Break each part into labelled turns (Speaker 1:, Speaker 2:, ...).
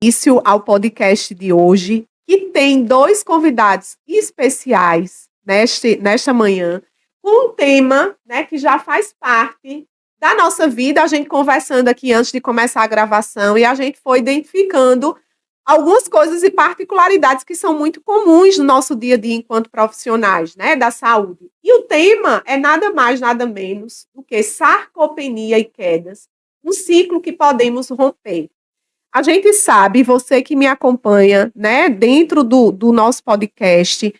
Speaker 1: Início ao podcast de hoje, que tem dois convidados especiais nesta manhã, com um tema, né, que já faz parte da nossa vida. A gente conversando aqui antes de começar a gravação e a gente foi identificando algumas coisas e particularidades que são muito comuns no nosso dia a dia enquanto profissionais, né, da saúde. E o tema é nada mais, nada menos do que sarcopenia e quedas, um ciclo que podemos romper. A gente sabe, você que me acompanha, né, dentro do nosso podcast,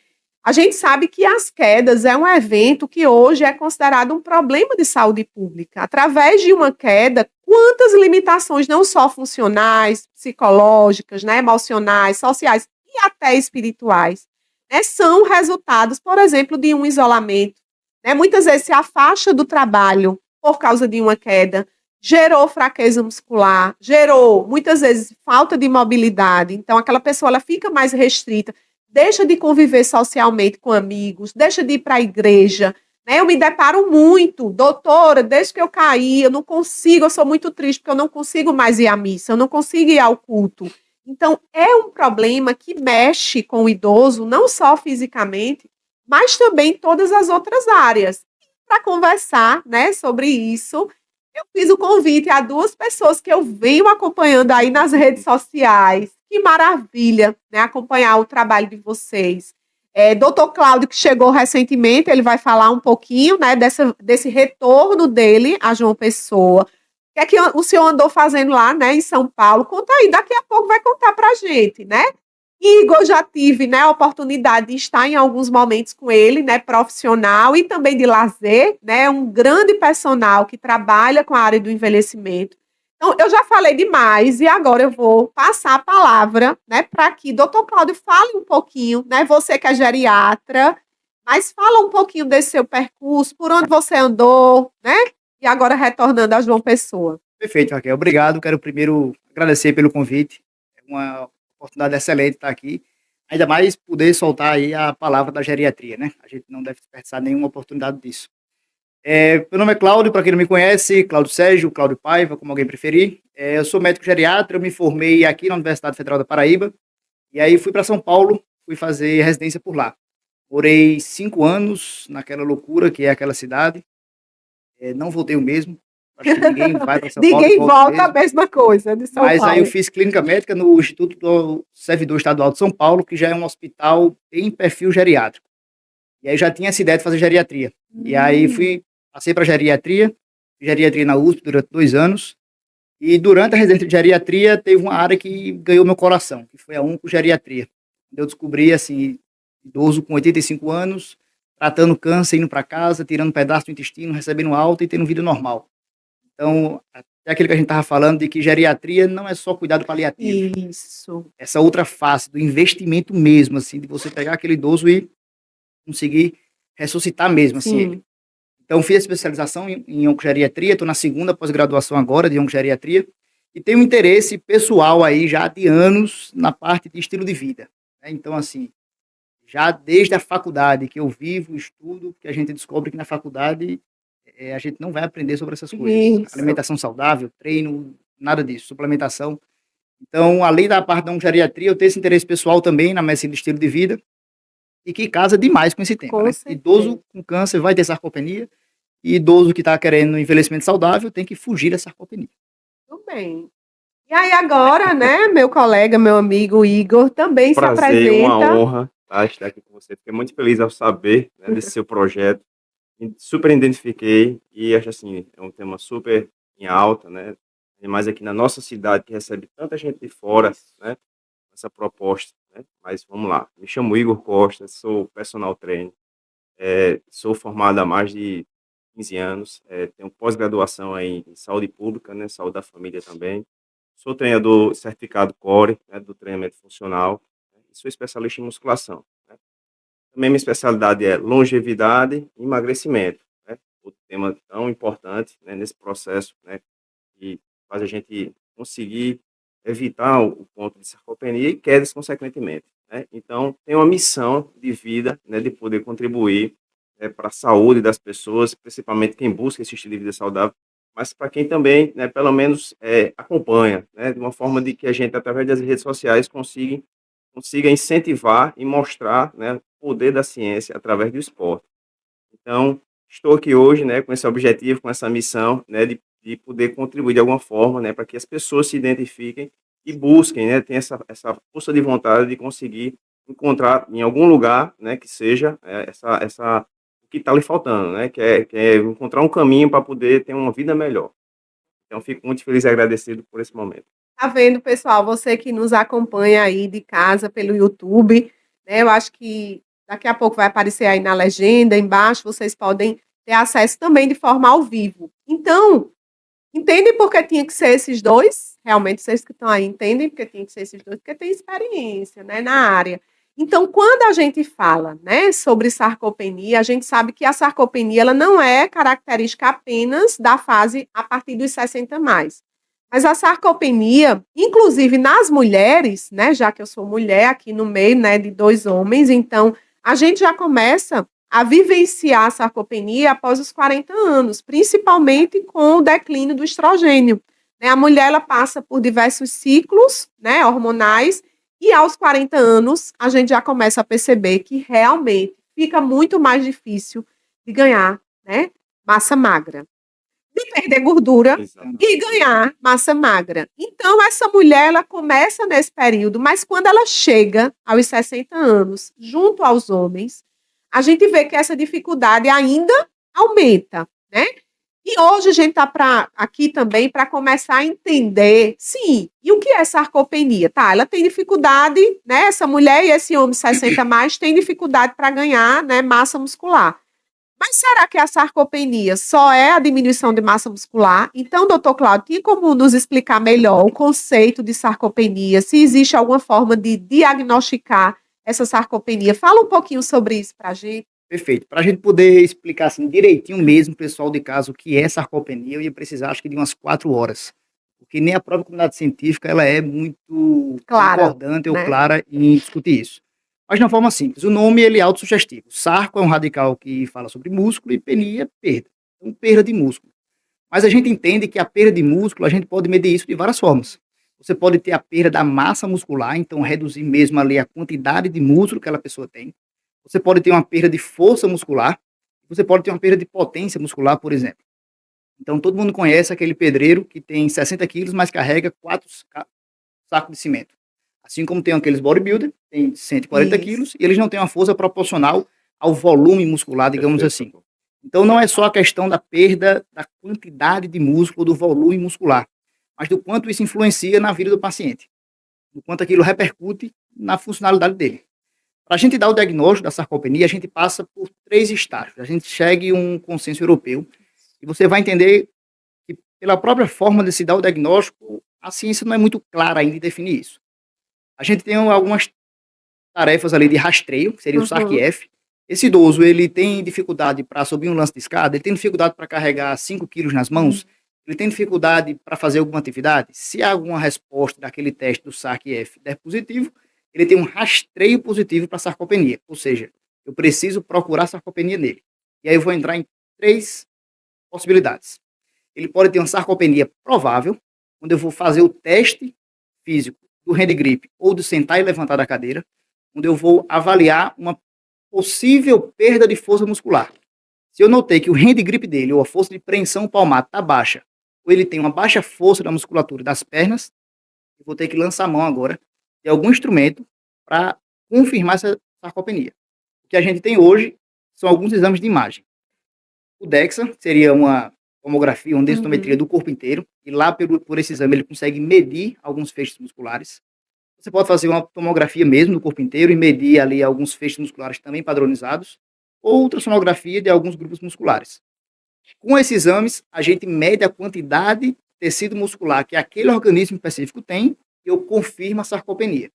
Speaker 1: a gente sabe que as quedas é um evento que hoje é considerado um problema de saúde pública. Através de uma queda, quantas limitações, não só funcionais, psicológicas, né, emocionais, sociais e até espirituais, né, são resultados, por exemplo, de um isolamento, né? Muitas vezes se afasta do trabalho por causa de uma queda, gerou fraqueza muscular, gerou muitas vezes falta de mobilidade. Então aquela pessoa ela fica mais restrita, deixa de conviver socialmente com amigos, deixa de ir para a igreja, né? Eu me deparo muito, doutora, desde que eu caí, eu não consigo, eu sou muito triste porque eu não consigo mais ir à missa, eu não consigo ir ao culto. Então é um problema que mexe com o idoso, não só fisicamente, mas também em todas as outras áreas. Para conversar, né, sobre isso, eu fiz o convite a duas pessoas que eu venho acompanhando aí nas redes sociais. Que maravilha, né, acompanhar o trabalho de vocês. Doutor Cláudio, que chegou recentemente, ele vai falar um pouquinho, né, desse retorno dele a João Pessoa. O que é que o senhor andou fazendo lá, né, em São Paulo? Conta aí, daqui a pouco vai contar pra gente, né? Igor, já tive, né, a oportunidade de estar em alguns momentos com ele, né, profissional e também de lazer, né, um grande personal que trabalha com a área do envelhecimento. Então, eu já falei demais e agora eu vou passar a palavra, né, para que doutor Cláudio fale um pouquinho, né, você que é geriatra, mas fala um pouquinho desse seu percurso, por onde você andou, né, e agora retornando a João Pessoa.
Speaker 2: Perfeito, Raquel. Obrigado. Quero primeiro agradecer pelo convite. É uma oportunidade excelente estar aqui. Ainda mais poder soltar aí a palavra da geriatria, né? A gente não deve desperdiçar nenhuma oportunidade disso. Meu nome é Cláudio, para quem não me conhece, Cláudio Sérgio, Cláudio Paiva, como alguém preferir. Eu sou médico geriatra, eu me formei aqui na Universidade Federal da Paraíba, e aí fui para São Paulo, fui fazer residência por lá. Morei 5 anos naquela loucura que é aquela cidade, não voltei o mesmo. Acho que ninguém vai para São Paulo e
Speaker 1: Ninguém
Speaker 2: volta o
Speaker 1: volta a
Speaker 2: mesmo.
Speaker 1: mesma coisa de São
Speaker 2: Mas aí eu
Speaker 1: Paulo.
Speaker 2: fiz clínica médica no Instituto do Servidor Estadual de São Paulo, que já é um hospital em perfil geriátrico. E aí já tinha essa ideia de fazer geriatria. E aí passei para geriatria na USP durante 2 anos. E durante a residência de geriatria, teve uma área que ganhou meu coração, que foi a oncogeriatria. Eu descobri, assim, idoso com 85 anos, tratando câncer, indo para casa, tirando pedaço do intestino, recebendo alta e tendo vida normal. Então, é aquilo que a gente estava falando, de que geriatria não é só cuidado paliativo.
Speaker 1: Isso.
Speaker 2: Essa outra face do investimento mesmo, assim, de você pegar aquele idoso e conseguir ressuscitar mesmo, assim,
Speaker 1: Sim.
Speaker 2: ele. Então, fiz a especialização em oncogeriatria, estou na segunda pós-graduação agora de oncogeriatria, e tenho um interesse pessoal aí já de anos na parte de estilo de vida, né? Então, assim, já desde a faculdade que eu vivo, estudo, que a gente descobre que na faculdade a gente não vai aprender sobre essas coisas.
Speaker 1: Isso.
Speaker 2: Alimentação saudável, treino, nada disso, suplementação. Então, além da parte da geriatria, eu tenho esse interesse pessoal também na medicina de estilo de vida e que casa demais com esse tema,
Speaker 1: Com
Speaker 2: né?
Speaker 1: certeza.
Speaker 2: Idoso com câncer vai ter sarcopenia e idoso que está querendo um envelhecimento saudável tem que fugir da sarcopenia.
Speaker 1: Tudo bem. E aí agora, né, meu colega, meu amigo Igor também se
Speaker 3: Prazer, uma
Speaker 1: apresenta.
Speaker 3: honra, tá, estar aqui com você. Fiquei muito feliz ao saber, né, desse seu projeto. Super identifiquei e acho assim, é um tema super em alta, né? Mais aqui na nossa cidade que recebe tanta gente de fora, né? Essa proposta, né? Mas vamos lá. Me chamo Igor Costa, sou personal trainer, sou formado há mais de 15 anos, tenho pós-graduação aí em saúde pública, né? Saúde da família também. Sou treinador certificado CORE, né, do treinamento funcional, né, e sou especialista em musculação, né. Também minha especialidade é longevidade e emagrecimento, né, outro tema tão importante, né, nesse processo, né, que faz a gente conseguir evitar o ponto de sarcopenia e quedas consequentemente, né. Então, tenho uma missão de vida, né, de poder contribuir, para a saúde das pessoas, principalmente quem busca esse estilo de vida saudável, mas para quem também, né, pelo menos acompanha, né, de uma forma de que a gente, através das redes sociais, consiga incentivar e mostrar, né, o poder da ciência através do esporte. Então, estou aqui hoje, né, com esse objetivo, com essa missão, né, de poder contribuir de alguma forma, né, para que as pessoas se identifiquem e busquem, né, tenham essa força de vontade de conseguir encontrar em algum lugar, né, que seja o que está lhe faltando, né, que é encontrar um caminho para poder ter uma vida melhor. Então, fico muito feliz e agradecido por esse momento.
Speaker 1: Tá vendo, pessoal? Você que nos acompanha aí de casa pelo YouTube, né? Eu acho que daqui a pouco vai aparecer aí na legenda, embaixo, vocês podem ter acesso também de forma ao vivo. Então, entendem por que tinha que ser esses dois? Realmente, vocês que estão aí entendem por que tinha que ser esses dois? Porque tem experiência, né, na área. Então, quando a gente fala, né, sobre sarcopenia, a gente sabe que a sarcopenia ela não é característica apenas da fase a partir dos 60 mais. Mas a sarcopenia, inclusive nas mulheres, né, já que eu sou mulher aqui no meio, né, de dois homens, então a gente já começa a vivenciar a sarcopenia após os 40 anos, principalmente com o declínio do estrogênio. Né? A mulher ela passa por diversos ciclos, né, hormonais e aos 40 anos a gente já começa a perceber que realmente fica muito mais difícil de ganhar, né, massa magra, de perder gordura
Speaker 3: Exatamente.
Speaker 1: e ganhar massa magra. Então, essa mulher, ela começa nesse período, mas quando ela chega aos 60 anos, junto aos homens, a gente vê que essa dificuldade ainda aumenta, né? E hoje a gente está aqui também para começar a entender, sim, e o que é sarcopenia? Tá, ela tem dificuldade, né? Essa mulher e esse homem 60 mais tem dificuldade para ganhar, né, massa muscular. Mas será que a sarcopenia só é a diminuição de massa muscular? Então, doutor Cláudio, tem como nos explicar melhor o conceito de sarcopenia? Se existe alguma forma de diagnosticar essa sarcopenia? Fala um pouquinho sobre isso para a gente.
Speaker 2: Perfeito. Para a gente poder explicar assim direitinho mesmo, pessoal de casa, o que é sarcopenia, eu ia precisar acho que de umas 4 horas. Porque nem a própria comunidade científica ela é muito
Speaker 1: Clara,
Speaker 2: concordante ou
Speaker 1: né?
Speaker 2: clara em discutir isso. Mas de uma forma simples, o nome ele é autossugestivo. Sarco é um radical que fala sobre músculo e penia, perda. Então, perda de músculo. Mas a gente entende que a perda de músculo, a gente pode medir isso de várias formas. Você pode ter a perda da massa muscular, então reduzir mesmo ali a quantidade de músculo que aquela pessoa tem. Você pode ter uma perda de força muscular, você pode ter uma perda de potência muscular, por exemplo. Então, todo mundo conhece aquele pedreiro que tem 60 quilos, mas carrega 4 sacos de cimento. Assim como tem aqueles bodybuilder, tem 140
Speaker 1: Isso.
Speaker 2: quilos, e eles não têm uma força proporcional ao volume muscular, digamos
Speaker 3: Perfeito,
Speaker 2: assim.
Speaker 3: doutor.
Speaker 2: Então, não é só a questão da perda da quantidade de músculo, do volume muscular, mas do quanto isso influencia na vida do paciente, do quanto aquilo repercute na funcionalidade dele. Para a gente dar o diagnóstico da sarcopenia, a gente passa por 3 estágios. A gente segue um consenso europeu e você vai entender que, pela própria forma de se dar o diagnóstico, a ciência não é muito clara ainda em definir isso. A gente tem algumas tarefas ali de rastreio, que seria o SARC-F. Esse idoso, ele tem dificuldade para subir um lance de escada, ele tem dificuldade para carregar 5 quilos nas mãos, ele tem dificuldade para fazer alguma atividade. Se há alguma resposta daquele teste do SARC-F der positivo, ele tem um rastreio positivo para sarcopenia, ou seja, eu preciso procurar sarcopenia nele. E aí eu vou entrar em 3 possibilidades. Ele pode ter uma sarcopenia provável, onde eu vou fazer o teste físico do hand grip ou do sentar e levantar da cadeira, onde eu vou avaliar uma possível perda de força muscular. Se eu notei que o hand grip dele, ou a força de preensão palmar, está baixa, ou ele tem uma baixa força da musculatura das pernas, eu vou ter que lançar a mão agora de algum instrumento para confirmar essa sarcopenia. O que a gente tem hoje são alguns exames de imagem. O DEXA seria uma tomografia, uma densitometria do corpo inteiro, e lá por esse exame ele consegue medir alguns feixes musculares. Você pode fazer uma tomografia mesmo do corpo inteiro e medir ali alguns feixes musculares também padronizados, ou ultrassonografia de alguns grupos musculares. Com esses exames, a gente mede a quantidade de tecido muscular que aquele organismo específico tem e eu confirmo a sarcopenia.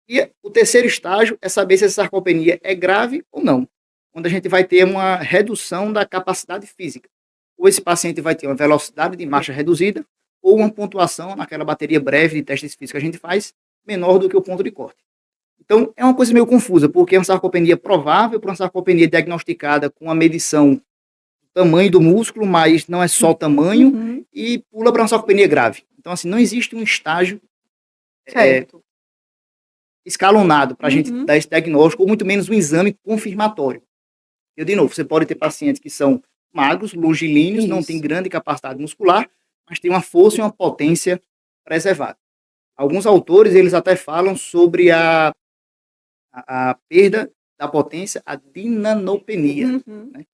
Speaker 2: E o terceiro estágio é saber se essa sarcopenia é grave ou não, onde a gente vai ter uma redução da capacidade física. Ou esse paciente vai ter uma velocidade de marcha reduzida, ou uma pontuação naquela bateria breve de testes físicos que a gente faz, menor do que o ponto de corte. Então, é uma coisa meio confusa, porque é uma sarcopenia provável para uma sarcopenia diagnosticada com a medição do tamanho do músculo, mas não é só o tamanho,
Speaker 1: Uhum.
Speaker 2: e pula para uma sarcopenia grave. Então, assim, não existe um estágio
Speaker 1: Certo.
Speaker 2: escalonado para a gente
Speaker 1: Uhum.
Speaker 2: dar esse diagnóstico, ou muito menos um exame confirmatório. Eu, de novo, você pode ter pacientes que são magros, longilíneos, não têm
Speaker 1: Isso.
Speaker 2: grande capacidade muscular, mas têm uma força e uma potência preservada. Alguns autores, eles até falam sobre a perda da potência, a dinanopenia,
Speaker 1: Uhum.
Speaker 2: né?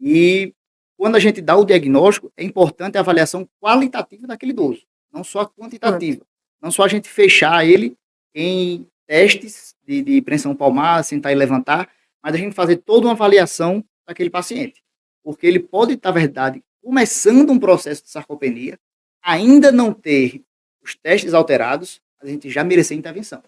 Speaker 2: E quando a gente dá o diagnóstico, é importante a avaliação qualitativa daquele idoso, não só a
Speaker 1: Pronto.
Speaker 2: quantitativa. Não só a gente fechar ele em testes de pressão palmar, sentar e levantar, mas a gente fazer toda uma avaliação daquele paciente. Porque ele pode estar, na verdade, começando um processo de sarcopenia, ainda não ter os testes alterados, a gente já merecer intervenção.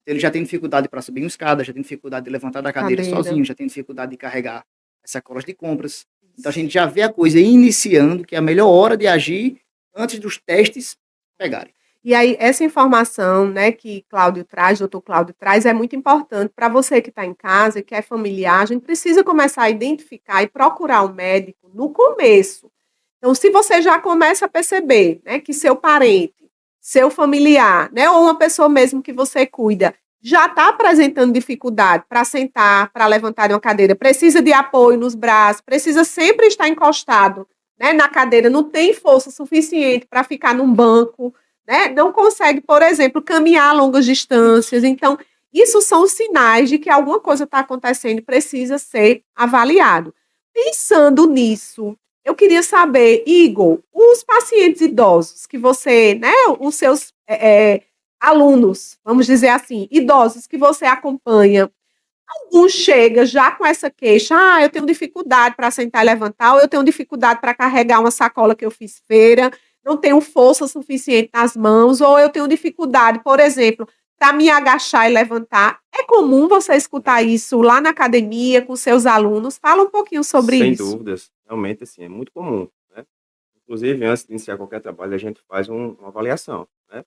Speaker 2: Ele já tem dificuldade para subir uma escada, já tem dificuldade de levantar da cadeira sozinho, já tem dificuldade de carregar as sacolas de compras. Então a gente já vê a coisa iniciando, que é a melhor hora de agir antes dos testes pegarem.
Speaker 1: E aí, essa informação, né, que Cláudio traz, doutor Cláudio traz, é muito importante para você que está em casa e que é familiar. A gente precisa começar a identificar e procurar o médico no começo. Então, se você já começa a perceber, né, que seu parente, seu familiar, né, ou uma pessoa mesmo que você cuida, já está apresentando dificuldade para sentar, para levantar de uma cadeira, precisa de apoio nos braços, precisa sempre estar encostado, né, na cadeira, não tem força suficiente para ficar num banco, né, não consegue, por exemplo, caminhar longas distâncias. Então, isso são sinais de que alguma coisa está acontecendo e precisa ser avaliado. Pensando nisso, eu queria saber, Igor, os pacientes idosos que você, né, os seus alunos, vamos dizer assim, idosos que você acompanha, algum chega já com essa queixa, eu tenho dificuldade para sentar e levantar, ou eu tenho dificuldade para carregar uma sacola que eu fiz feira, não tenho força suficiente nas mãos, ou eu tenho dificuldade, por exemplo, para me agachar e levantar. É comum você escutar isso lá na academia com seus alunos? Fala um pouquinho sobre
Speaker 3: Sem
Speaker 1: isso.
Speaker 3: dúvidas, realmente, assim, é muito comum, né. Inclusive, antes de iniciar qualquer trabalho, a gente faz uma avaliação, né.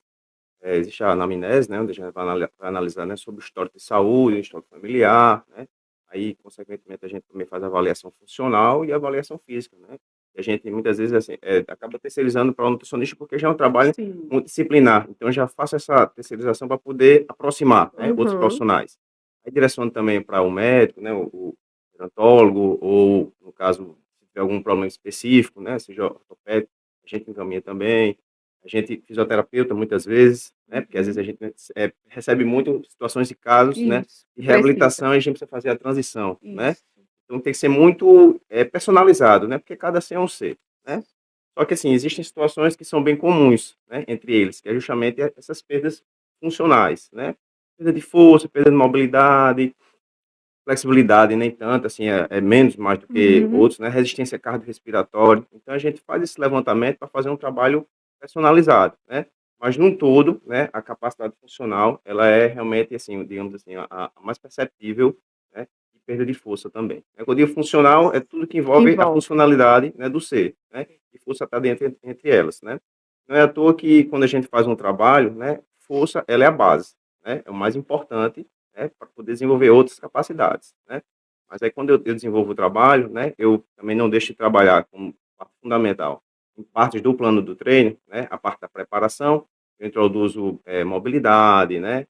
Speaker 3: Existe a anamnese, né, onde a gente vai analisar, né, sobre o histórico de saúde, o histórico familiar, né. Aí, consequentemente, a gente também faz a avaliação funcional e a avaliação física, né. E a gente, muitas vezes, assim, acaba terceirizando para o nutricionista, porque já é um trabalho
Speaker 1: Sim.
Speaker 3: multidisciplinar. Então, eu já faço essa terceirização para poder aproximar, né, outros
Speaker 1: Uhum.
Speaker 3: profissionais. Aí direciono também para o médico, né, o gerontólogo, ou, no caso, se tiver algum problema específico, né, seja ortopédico, a gente encaminha também. A gente, fisioterapeuta, muitas vezes, né, porque às vezes a gente recebe muito situações de casos, né,
Speaker 1: Isso.
Speaker 3: de
Speaker 1: Precisa.
Speaker 3: reabilitação, e a gente precisa fazer a transição, né.
Speaker 1: Isso.
Speaker 3: Então tem que ser muito personalizado, né, porque cada ser é um ser, né. Só que, assim, existem situações que são bem comuns, né, entre eles, que é justamente essas perdas funcionais, né. Perda de força, perda de mobilidade, flexibilidade nem tanto, assim, é menos mais do que
Speaker 1: Uhum.
Speaker 3: outros, né, resistência cardiorrespiratória. Então a gente faz esse levantamento para fazer um trabalho personalizado, né. Mas num todo, né, a capacidade funcional, ela é realmente, assim, digamos assim, a mais perceptível, né, e perda de força também. Quando eu digo funcional, é tudo que envolve a
Speaker 1: Envolve.
Speaker 3: funcionalidade, né, do ser, né, e força está dentro entre elas, né. Não é à toa que quando a gente faz um trabalho, né, força, ela é a base, né, é o mais importante, né, para poder desenvolver outras capacidades, né. Mas aí quando eu desenvolvo o trabalho, né, eu também não deixo de trabalhar como parte fundamental em partes do plano do treino, né, a parte da preparação, eu introduzo, mobilidade, né,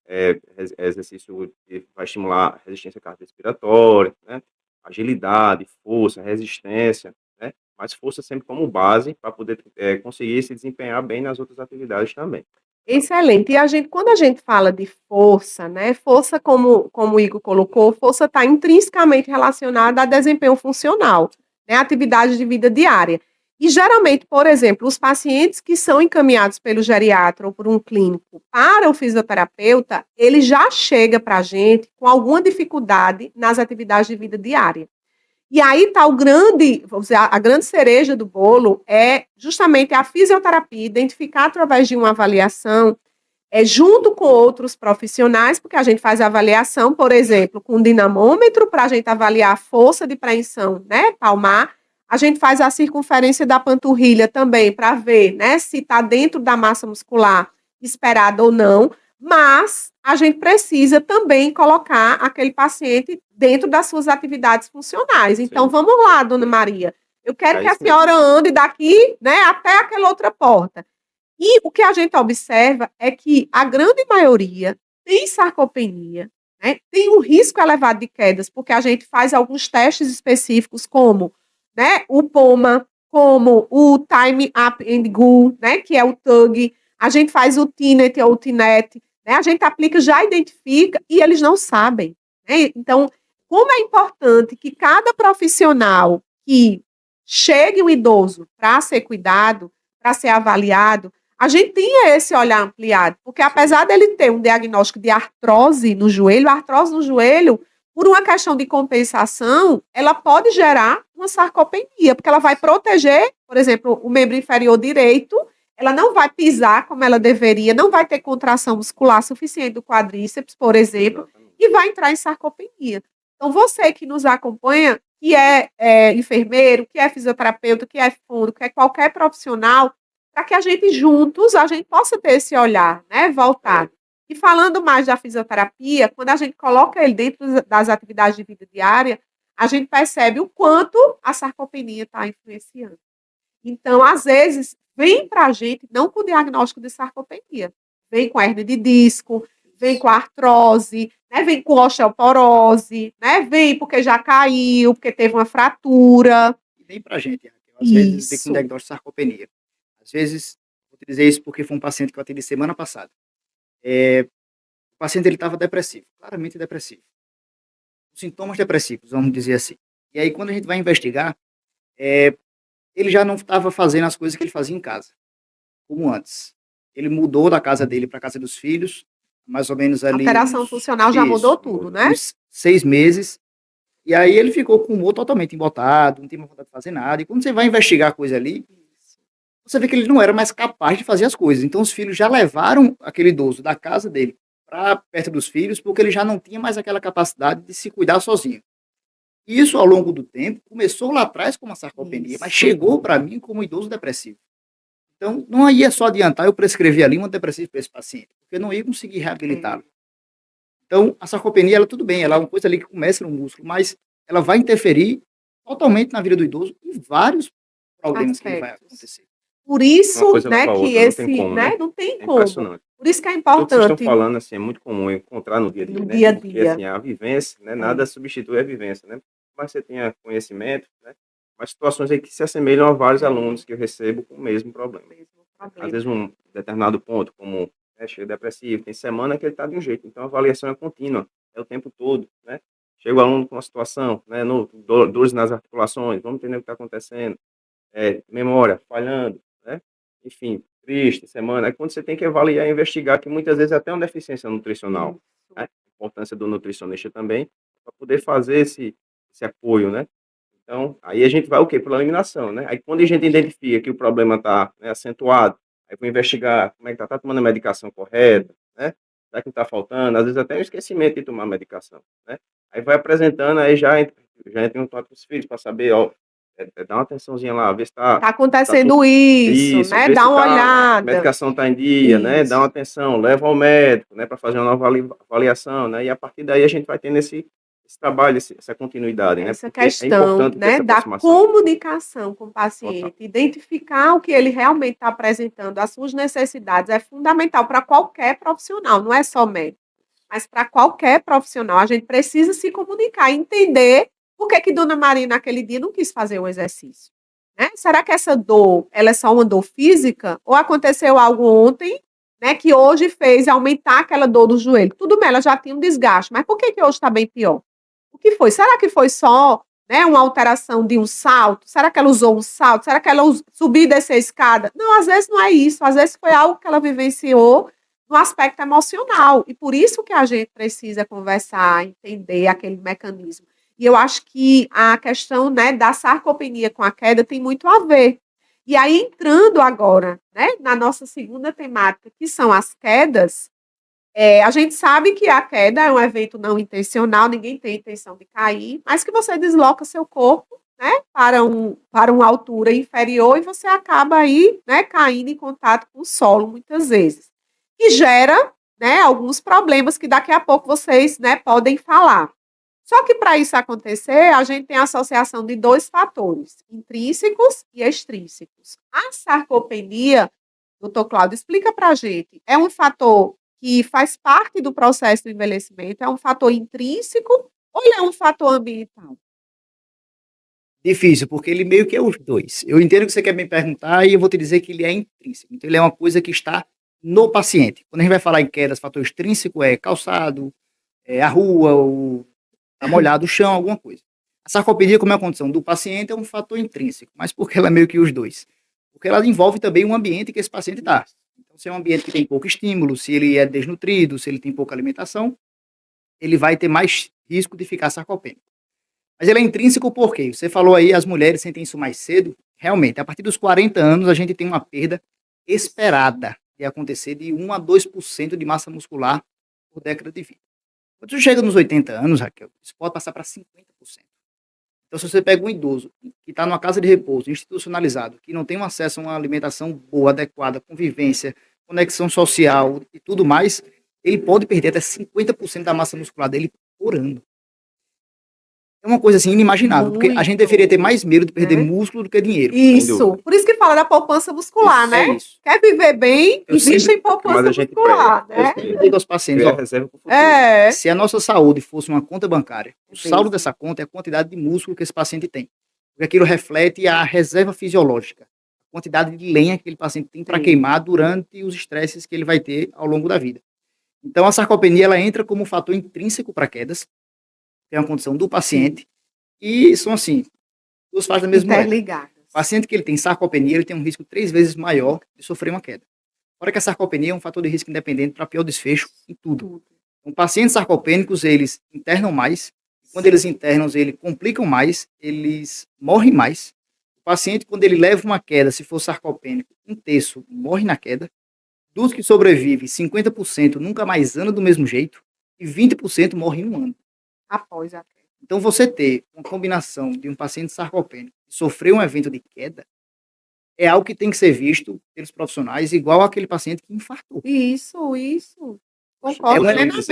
Speaker 3: exercício que vai estimular a resistência cardiorrespiratória, né, agilidade, força, resistência, né, mas força sempre como base para poder, conseguir se desempenhar bem nas outras atividades também.
Speaker 1: Excelente. E a gente, quando a gente fala de força, né, força como o Igor colocou, força está intrinsecamente relacionada a desempenho funcional, né, atividade de vida diária. E geralmente, por exemplo, os pacientes que são encaminhados pelo geriatra ou por um clínico para o fisioterapeuta, ele já chega para a gente com alguma dificuldade nas atividades de vida diária. E aí está o grande, vamos dizer, a grande cereja do bolo é justamente a fisioterapia, identificar através de uma avaliação, junto com outros profissionais, porque a gente faz a avaliação, por exemplo, com um dinamômetro para a gente avaliar a força de preensão, né, palmar. A gente faz a circunferência da panturrilha também para ver, né, se está dentro da massa muscular esperada ou não. Mas a gente precisa também colocar aquele paciente dentro das suas atividades funcionais. Então,
Speaker 3: Sim.
Speaker 1: vamos lá, dona Maria. Eu quero
Speaker 3: É
Speaker 1: que a
Speaker 3: isso mesmo.
Speaker 1: senhora ande daqui, né, até aquela outra porta. E o que a gente observa é que a grande maioria tem sarcopenia, né, tem um risco elevado de quedas, porque a gente faz alguns testes específicos, como, né, o POMA, como o Time Up and Go, né, que é o TUG, a gente faz o TINET ou o TINET, né, a gente aplica, já identifica e eles não sabem, né? Então, como é importante que cada profissional que chegue um idoso para ser cuidado, para ser avaliado, a gente tenha esse olhar ampliado, porque apesar dele ter um diagnóstico de artrose no joelho, a artrose no joelho, por uma questão de compensação, ela pode gerar uma sarcopenia, porque ela vai proteger, por exemplo, o membro inferior direito, ela não vai pisar como ela deveria, não vai ter contração muscular suficiente do quadríceps, por exemplo,
Speaker 3: Exatamente.
Speaker 1: e vai entrar em sarcopenia. Então, você que nos acompanha, que é enfermeiro, que é fisioterapeuta, que é fono, que é qualquer profissional, para que a gente juntos, a gente possa ter esse olhar, né, voltado. E falando mais da fisioterapia, quando a gente coloca ele dentro das atividades de vida diária, a gente percebe o quanto a sarcopenia está influenciando. Então, às vezes, vem para a gente não com o diagnóstico de sarcopenia, vem com hernia de disco, vem com artrose, né, vem com osteoporose, né, vem porque já caiu, porque teve uma fratura.
Speaker 2: E nem pra gente, Raquel. Às vezes vem com
Speaker 1: Isso.
Speaker 2: diagnóstico de sarcopenia. Às vezes, vou te dizer isso porque foi um paciente que eu atendi semana passada. O paciente ele estava depressivo, claramente depressivo. Sintomas depressivos, vamos dizer assim. E aí, quando a gente vai investigar, ele já não estava fazendo as coisas que ele fazia em casa, como antes. Ele mudou da casa dele para a casa dos filhos, mais ou menos
Speaker 1: A
Speaker 2: ali
Speaker 1: alteração funcional já mudou tudo, né?
Speaker 2: uns 6 meses. E aí ele ficou com o humor totalmente embotado, não tinha mais vontade de fazer nada. E quando você vai investigar a coisa ali, você vê que ele não era mais capaz de fazer as coisas. Então os filhos já levaram aquele idoso da casa dele para perto dos filhos, porque ele já não tinha mais aquela capacidade de se cuidar sozinho. Isso, ao longo do tempo, começou lá atrás com uma sarcopenia, mas
Speaker 1: Isso.
Speaker 2: chegou para mim como idoso depressivo. Então, não ia só adiantar eu prescrever ali um antidepressivo para esse paciente, porque eu não ia conseguir reabilitá-lo. Então, a sarcopenia, ela tudo bem, ela é uma coisa ali que começa no músculo, mas ela vai interferir totalmente na vida do idoso e vários problemas que ele vai
Speaker 1: Aspectos.
Speaker 2: acontecer.
Speaker 1: Por
Speaker 3: Uma
Speaker 1: isso,
Speaker 3: coisa leva
Speaker 1: né,
Speaker 3: a
Speaker 1: que
Speaker 3: outra, não tem
Speaker 1: esse,
Speaker 3: como,
Speaker 1: né,
Speaker 3: né?
Speaker 1: não tem
Speaker 3: É
Speaker 1: como.
Speaker 3: impressionante.
Speaker 1: Por isso que é
Speaker 3: Tudo que vocês estão
Speaker 1: importante
Speaker 3: falando, assim, é muito comum encontrar no dia a dia,
Speaker 1: no
Speaker 3: né?
Speaker 1: dia a
Speaker 3: Porque,
Speaker 1: dia.
Speaker 3: assim, a vivência, né? Nada substitui a vivência, né? Mas você tenha conhecimento, né? Mas situações aí que se assemelham a vários alunos que eu recebo com o mesmo problema.
Speaker 1: Mesmo
Speaker 3: Às
Speaker 1: problema.
Speaker 3: vezes um determinado ponto, como chega depressivo, tem semana que ele está de um jeito, então a avaliação é contínua, é o tempo todo, né? Chega o aluno com uma situação, né? Dores nas articulações, vamos entender o que está acontecendo, memória falhando, né? Enfim, triste, semana. Aí quando você tem que avaliar e investigar, que muitas vezes é até uma deficiência nutricional,
Speaker 1: Isso.
Speaker 3: né? A importância do nutricionista também, para poder fazer esse apoio, né? Então, aí a gente vai o quê? Pela eliminação, né? Aí quando a gente identifica que o problema está, né, acentuado, aí vou investigar como é que tá tomando a medicação correta, né? Será que não está faltando? Às vezes até o esquecimento de tomar a medicação, né? Aí vai apresentando, aí já entra em contato com os filhos para saber, ó, dá uma atençãozinha lá, ver se
Speaker 1: Tá
Speaker 3: tá tudo
Speaker 1: acontecendo isso,
Speaker 3: isso,
Speaker 1: né?
Speaker 3: ver
Speaker 1: Dá
Speaker 3: se
Speaker 1: uma
Speaker 3: a
Speaker 1: olhada.
Speaker 3: medicação está em dia, né? Dá uma
Speaker 1: Isso.
Speaker 3: atenção, leva ao médico, né? Para fazer uma nova avaliação, né? E a partir daí a gente vai tendo esse trabalho, essa continuidade, né?
Speaker 1: Essa
Speaker 3: Porque é
Speaker 1: questão,
Speaker 3: importante ter
Speaker 1: né,
Speaker 3: essa
Speaker 1: da
Speaker 3: aproximação.
Speaker 1: comunicação com o
Speaker 3: Total.
Speaker 1: paciente, identificar o que ele realmente está apresentando, as suas necessidades, é fundamental para qualquer profissional, não é só médico, mas para qualquer profissional. A gente precisa se comunicar, entender por que Dona Maria naquele dia não quis fazer o exercício, né? Será que essa dor, ela é só uma dor física ou aconteceu algo ontem, né, que hoje fez aumentar aquela dor do joelho? Tudo bem, ela já tinha um desgaste, mas por que hoje está bem pior? O que foi? Será que foi só, né, uma alteração de um salto? Será que ela usou um salto? Será que ela subiu e desceu a escada? Não, às vezes não é isso. Às vezes foi algo que ela vivenciou no aspecto emocional. E por isso que a gente precisa conversar, entender aquele mecanismo. E eu acho que a questão, né, da sarcopenia com a queda tem muito a ver. E aí, entrando agora, né, na nossa segunda temática, que são as quedas, a gente sabe que a queda é um evento não intencional, ninguém tem intenção de cair, mas que você desloca seu corpo, né, para uma altura inferior e você acaba aí, né, caindo em contato com o solo muitas vezes. E gera, né, alguns problemas que daqui a pouco vocês, né, podem falar. Só que para isso acontecer, a gente tem a associação de dois fatores, intrínsecos e extrínsecos. A sarcopenia, doutor Cláudio, explica para a gente, é um fator que faz parte do processo do envelhecimento, é um fator intrínseco ou ele é um fator ambiental?
Speaker 2: Difícil, porque ele meio que é os dois. Eu entendo o que você quer me perguntar e eu vou te dizer que ele é intrínseco. Então, ele é uma coisa que está no paciente. Quando a gente vai falar em quedas, fator extrínseco é calçado, é a rua, tá molhado o chão, alguma coisa. A sarcopenia, como é a condição do paciente, é um fator intrínseco, mas porque ela é meio que os dois? Porque ela envolve também o ambiente que esse paciente está. Então, se é um ambiente que tem pouco estímulo, se ele é desnutrido, se ele tem pouca alimentação, ele vai ter mais risco de ficar sarcopênico. Mas ele é intrínseco por quê? Você falou aí, as mulheres sentem isso mais cedo. Realmente, a partir dos 40 anos, a gente tem uma perda esperada de acontecer de 1 a 2% de massa muscular por década de vida. Quando você chega nos 80 anos, Raquel, isso pode passar para 50%. Então, se você pega um idoso que está numa casa de repouso, institucionalizado, que não tem um acesso a uma alimentação boa, adequada, convivência, conexão social e tudo mais, ele pode perder até 50% da massa muscular dele por ano. É uma coisa assim inimaginável, porque a gente deveria ter mais medo de perder músculo do que dinheiro.
Speaker 1: Isso, por isso que fala da poupança muscular, né?
Speaker 2: Isso.
Speaker 1: Quer viver bem, invista em poupança muscular, né?
Speaker 2: Eu digo aos pacientes, ó, se a nossa saúde fosse uma conta bancária, o saldo dessa conta é a quantidade de músculo que esse paciente tem. Porque aquilo reflete a reserva fisiológica, a quantidade de lenha que aquele paciente tem para queimar durante os estresses que ele vai ter ao longo da vida. Então, a sarcopenia, ela entra como um fator intrínseco para quedas, que é uma condição do paciente, e são assim, duas fases da mesma moeda. O paciente que ele tem sarcopenia, ele tem um risco 3 vezes maior de sofrer uma queda. Fora que a sarcopenia é um fator de risco independente para pior desfecho em tudo. Então, pacientes sarcopênicos, eles internam mais, quando eles internam, eles complicam mais, eles morrem mais. O paciente, quando ele leva uma queda, se for sarcopênico, 1/3 morre na queda. Dos que sobrevivem, 50% nunca mais anda do mesmo jeito, e 20% morre em um ano.
Speaker 1: Após a queda.
Speaker 2: Então, você ter uma combinação de um paciente sarcopênico e sofrer um evento de queda é algo que tem que ser visto pelos profissionais, igual aquele paciente que infartou.
Speaker 1: Isso. Concordo plenamente.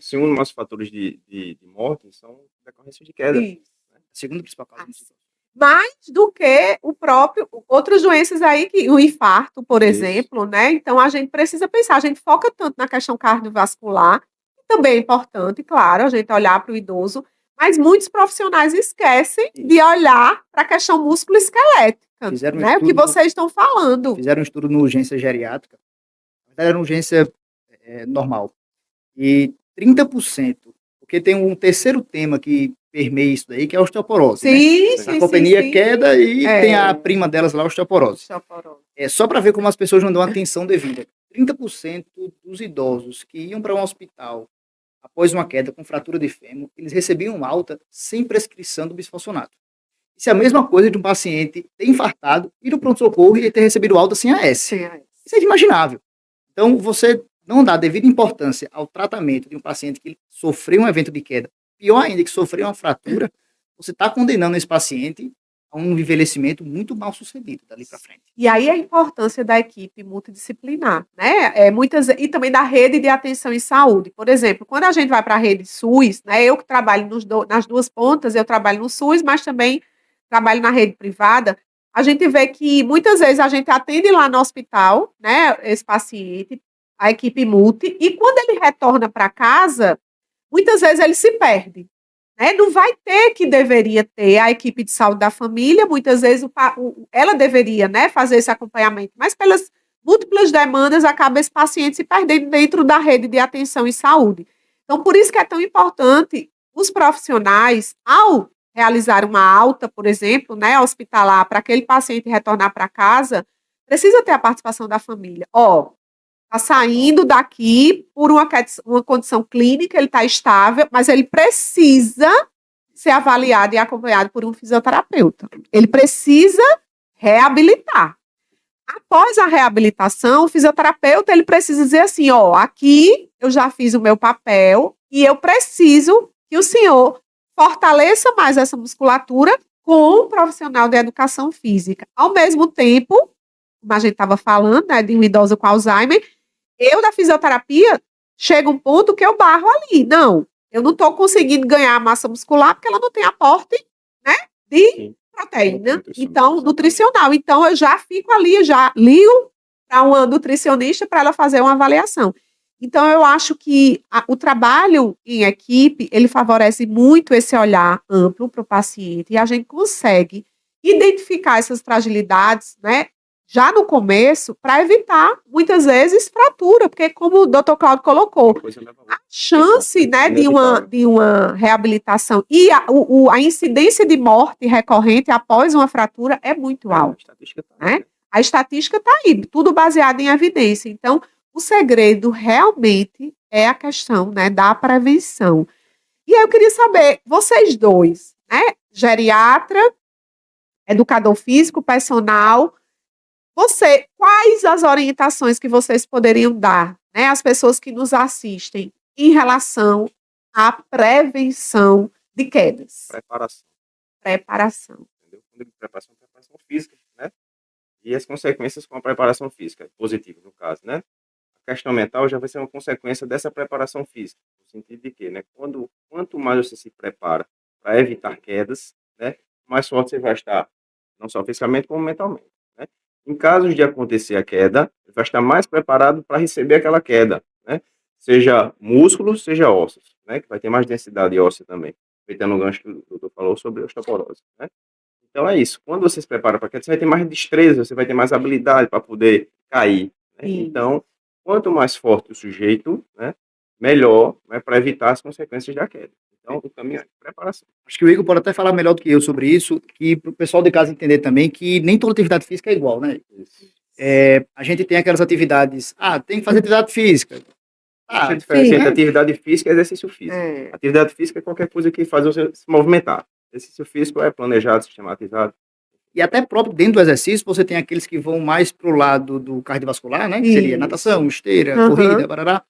Speaker 3: Se um dos nossos fatores de morte são decorrência de queda.
Speaker 1: Isso.
Speaker 2: A segunda principal causa.
Speaker 1: Mais do que o próprio, outras doenças aí, que o infarto, por exemplo, né? Então, a gente precisa pensar, a gente foca tanto na questão cardiovascular, também é importante, claro, a gente olhar para o idoso, mas muitos profissionais esquecem de olhar para a questão músculo-esquelética, né? O que vocês estão falando.
Speaker 2: Fizeram um estudo no urgência geriátrica, na verdade era uma urgência normal, e 30%, porque tem um terceiro tema que permeia isso daí, que é a osteoporose.
Speaker 1: Sim.
Speaker 2: Sarcopenia, queda, e tem a prima delas lá, a osteoporose. Só para ver como as pessoas não dão atenção devida. 30% dos idosos que iam para um hospital após uma queda com fratura de fêmur, eles recebiam alta sem prescrição do bisfosfonato. Isso é a mesma coisa de um paciente ter infartado, ir no pronto-socorro e ter recebido alta sem AS. Isso é inimaginável. Então, você não dá devida importância ao tratamento de um paciente que sofreu um evento de queda, pior ainda, que sofreu uma fratura, você está condenando esse paciente a um envelhecimento muito mal sucedido dali para frente.
Speaker 1: E aí a importância da equipe multidisciplinar, né? E também da rede de atenção em saúde. Por exemplo, quando a gente vai para a rede SUS, né? Eu que trabalho nas duas pontas, eu trabalho no SUS, mas também trabalho na rede privada, a gente vê que muitas vezes a gente atende lá no hospital, né? Esse paciente, a equipe multi, e quando ele retorna para casa, muitas vezes ele se perde. Não vai ter que deveria ter a equipe de saúde da família, muitas vezes ela deveria, né, fazer esse acompanhamento, mas pelas múltiplas demandas acaba esse paciente se perdendo dentro da rede de atenção em saúde. Então, por isso que é tão importante os profissionais, ao realizar uma alta, por exemplo, né, hospitalar, para aquele paciente retornar para casa, precisa ter a participação da família. Está saindo daqui por uma condição clínica, ele está estável, mas ele precisa ser avaliado e acompanhado por um fisioterapeuta. Ele precisa reabilitar. Após a reabilitação, o fisioterapeuta ele precisa dizer assim, aqui eu já fiz o meu papel e eu preciso que o senhor fortaleça mais essa musculatura com um profissional de educação física. Ao mesmo tempo, como a gente estava falando, né, de um idoso com Alzheimer, eu, da fisioterapia, chega um ponto que eu barro ali. Não, eu não estou conseguindo ganhar massa muscular porque ela não tem aporte, né, de
Speaker 3: Sim.
Speaker 1: proteína,
Speaker 3: Nutricional,
Speaker 1: então,
Speaker 3: exatamente.
Speaker 1: nutricional. Então, eu já fico ali, já ligo para uma nutricionista para ela fazer uma avaliação. Então, eu acho que o trabalho em equipe, ele favorece muito esse olhar amplo para o paciente e a gente consegue identificar essas fragilidades, né, já no começo, para evitar, muitas vezes, fratura, porque como o doutor Claudio colocou,
Speaker 3: Uma coisa leva a outra.
Speaker 1: a chance, né,
Speaker 3: Inevitável.
Speaker 1: de uma reabilitação e a incidência de morte recorrente após uma fratura é muito
Speaker 3: A
Speaker 1: alta,
Speaker 3: estatística tá,
Speaker 1: né? A estatística está aí, tudo baseado em evidência. Então, o segredo realmente é a questão, né, da prevenção. E aí eu queria saber, vocês dois, né, geriatra, educador físico, personal, quais as orientações que vocês poderiam dar, né, às pessoas que nos assistem em relação à prevenção de quedas?
Speaker 3: Preparação,
Speaker 1: Preparação.
Speaker 3: entendeu? Quando eu digo preparação física, né? E as consequências com a preparação física, positiva no caso, né? A questão mental já vai ser uma consequência dessa preparação física, no sentido de que, né? Quanto mais você se prepara para evitar quedas, né? Mais forte você vai estar, não só fisicamente como mentalmente, né? Em casos de acontecer a queda, você vai estar mais preparado para receber aquela queda, né? Seja músculo, seja ossos, né? Que vai ter mais densidade óssea também, aproveitando o gancho que o doutor falou sobre osteoporose, né? Então é isso. Quando você se prepara para queda, você vai ter mais destreza, você vai ter mais habilidade para poder cair, né?
Speaker 1: Isso.
Speaker 3: Então, quanto mais forte o sujeito, né, melhor, né, para evitar as consequências da queda. Então, o caminho é preparação.
Speaker 2: Acho que o Igor pode até falar melhor do que eu sobre isso, e para o pessoal de casa entender também que nem toda atividade física é igual, né? A gente tem aquelas atividades, tem que fazer atividade física.
Speaker 3: Existe a diferença
Speaker 1: sim.
Speaker 3: entre atividade física e exercício físico.
Speaker 1: É.
Speaker 3: Atividade física é qualquer coisa que faz você se movimentar. Exercício físico é planejado, sistematizado.
Speaker 2: E até próprio dentro do exercício, você tem aqueles que vão mais para o lado do cardiovascular, né? Que seria
Speaker 1: Isso.
Speaker 2: natação, esteira,
Speaker 1: Aham.
Speaker 2: corrida, barará.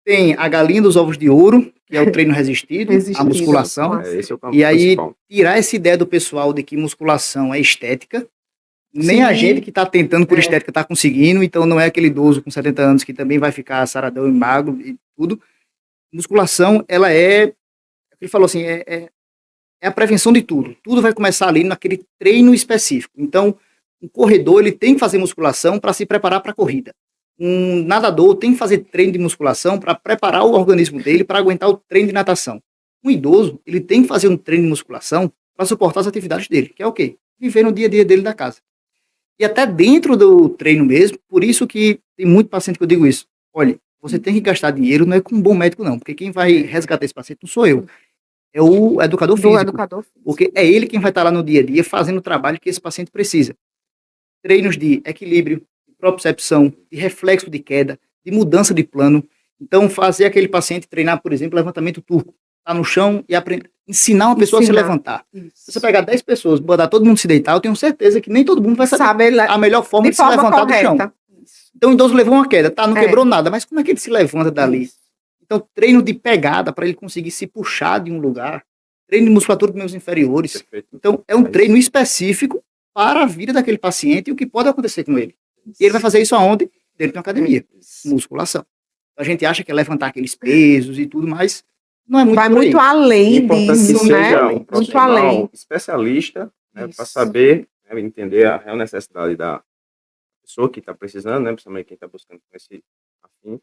Speaker 2: Tem a galinha dos ovos de ouro, que é o treino resistido,
Speaker 1: Resistido,
Speaker 2: a musculação.
Speaker 3: Esse é o campo
Speaker 2: E aí,
Speaker 3: principal.
Speaker 2: tirar essa ideia do pessoal de que musculação é estética, nem a
Speaker 1: Sim.
Speaker 2: gente que está tentando por
Speaker 1: É.
Speaker 2: estética está conseguindo, então não é aquele idoso com 70 anos que também vai ficar saradão e magro e tudo. Musculação, ela ele falou assim, é a prevenção de tudo. Tudo vai começar ali naquele treino específico. Então, um corredor, ele tem que fazer musculação para se preparar para a corrida. Um nadador tem que fazer treino de musculação para preparar o organismo dele para aguentar o treino de natação. Um idoso, ele tem que fazer um treino de musculação para suportar as atividades dele, que é o quê? Viver no dia a dia dele da casa. E até dentro do treino mesmo, por isso que tem muito paciente que eu digo isso. Olha, você tem que gastar dinheiro, não é com um bom médico não, porque quem vai resgatar esse paciente não sou eu, é o educador
Speaker 1: Do
Speaker 2: físico.
Speaker 1: educador físico.
Speaker 2: Porque é ele quem vai estar lá no dia a dia fazendo o trabalho que esse paciente precisa. Treinos de equilíbrio, de propriocepção, de reflexo de queda, de mudança de plano. Então, fazer aquele paciente treinar, por exemplo, levantamento turco. Tá no chão e ensinar uma pessoa a se levantar.
Speaker 1: Isso.
Speaker 2: Se você pegar 10 pessoas, botar todo mundo se deitar, eu tenho certeza que nem todo mundo vai saber a melhor forma de se levantar do chão.
Speaker 1: Isso.
Speaker 2: Então, o idoso levou uma queda, não quebrou nada, mas como é que ele se levanta dali?
Speaker 1: Isso.
Speaker 2: Então, treino de pegada para ele conseguir se puxar de um lugar, treino de musculatura dos membros inferiores.
Speaker 3: Perfeito.
Speaker 2: Então, é um treino específico para a vida daquele paciente e o que pode acontecer com ele. E ele vai fazer isso aonde? Dentro de uma academia. Musculação. Então, a gente acha que é levantar aqueles pesos e tudo, mas não é muito
Speaker 1: Vai
Speaker 2: por aí.
Speaker 1: muito
Speaker 3: É
Speaker 1: além
Speaker 3: importante que
Speaker 1: disso,
Speaker 3: seja
Speaker 1: né?
Speaker 3: um
Speaker 1: Muito
Speaker 3: profissional
Speaker 1: além.
Speaker 3: especialista, né,
Speaker 1: Isso.
Speaker 3: para saber, né, entender a real necessidade da pessoa que está precisando, né, principalmente quem está buscando com esse afim,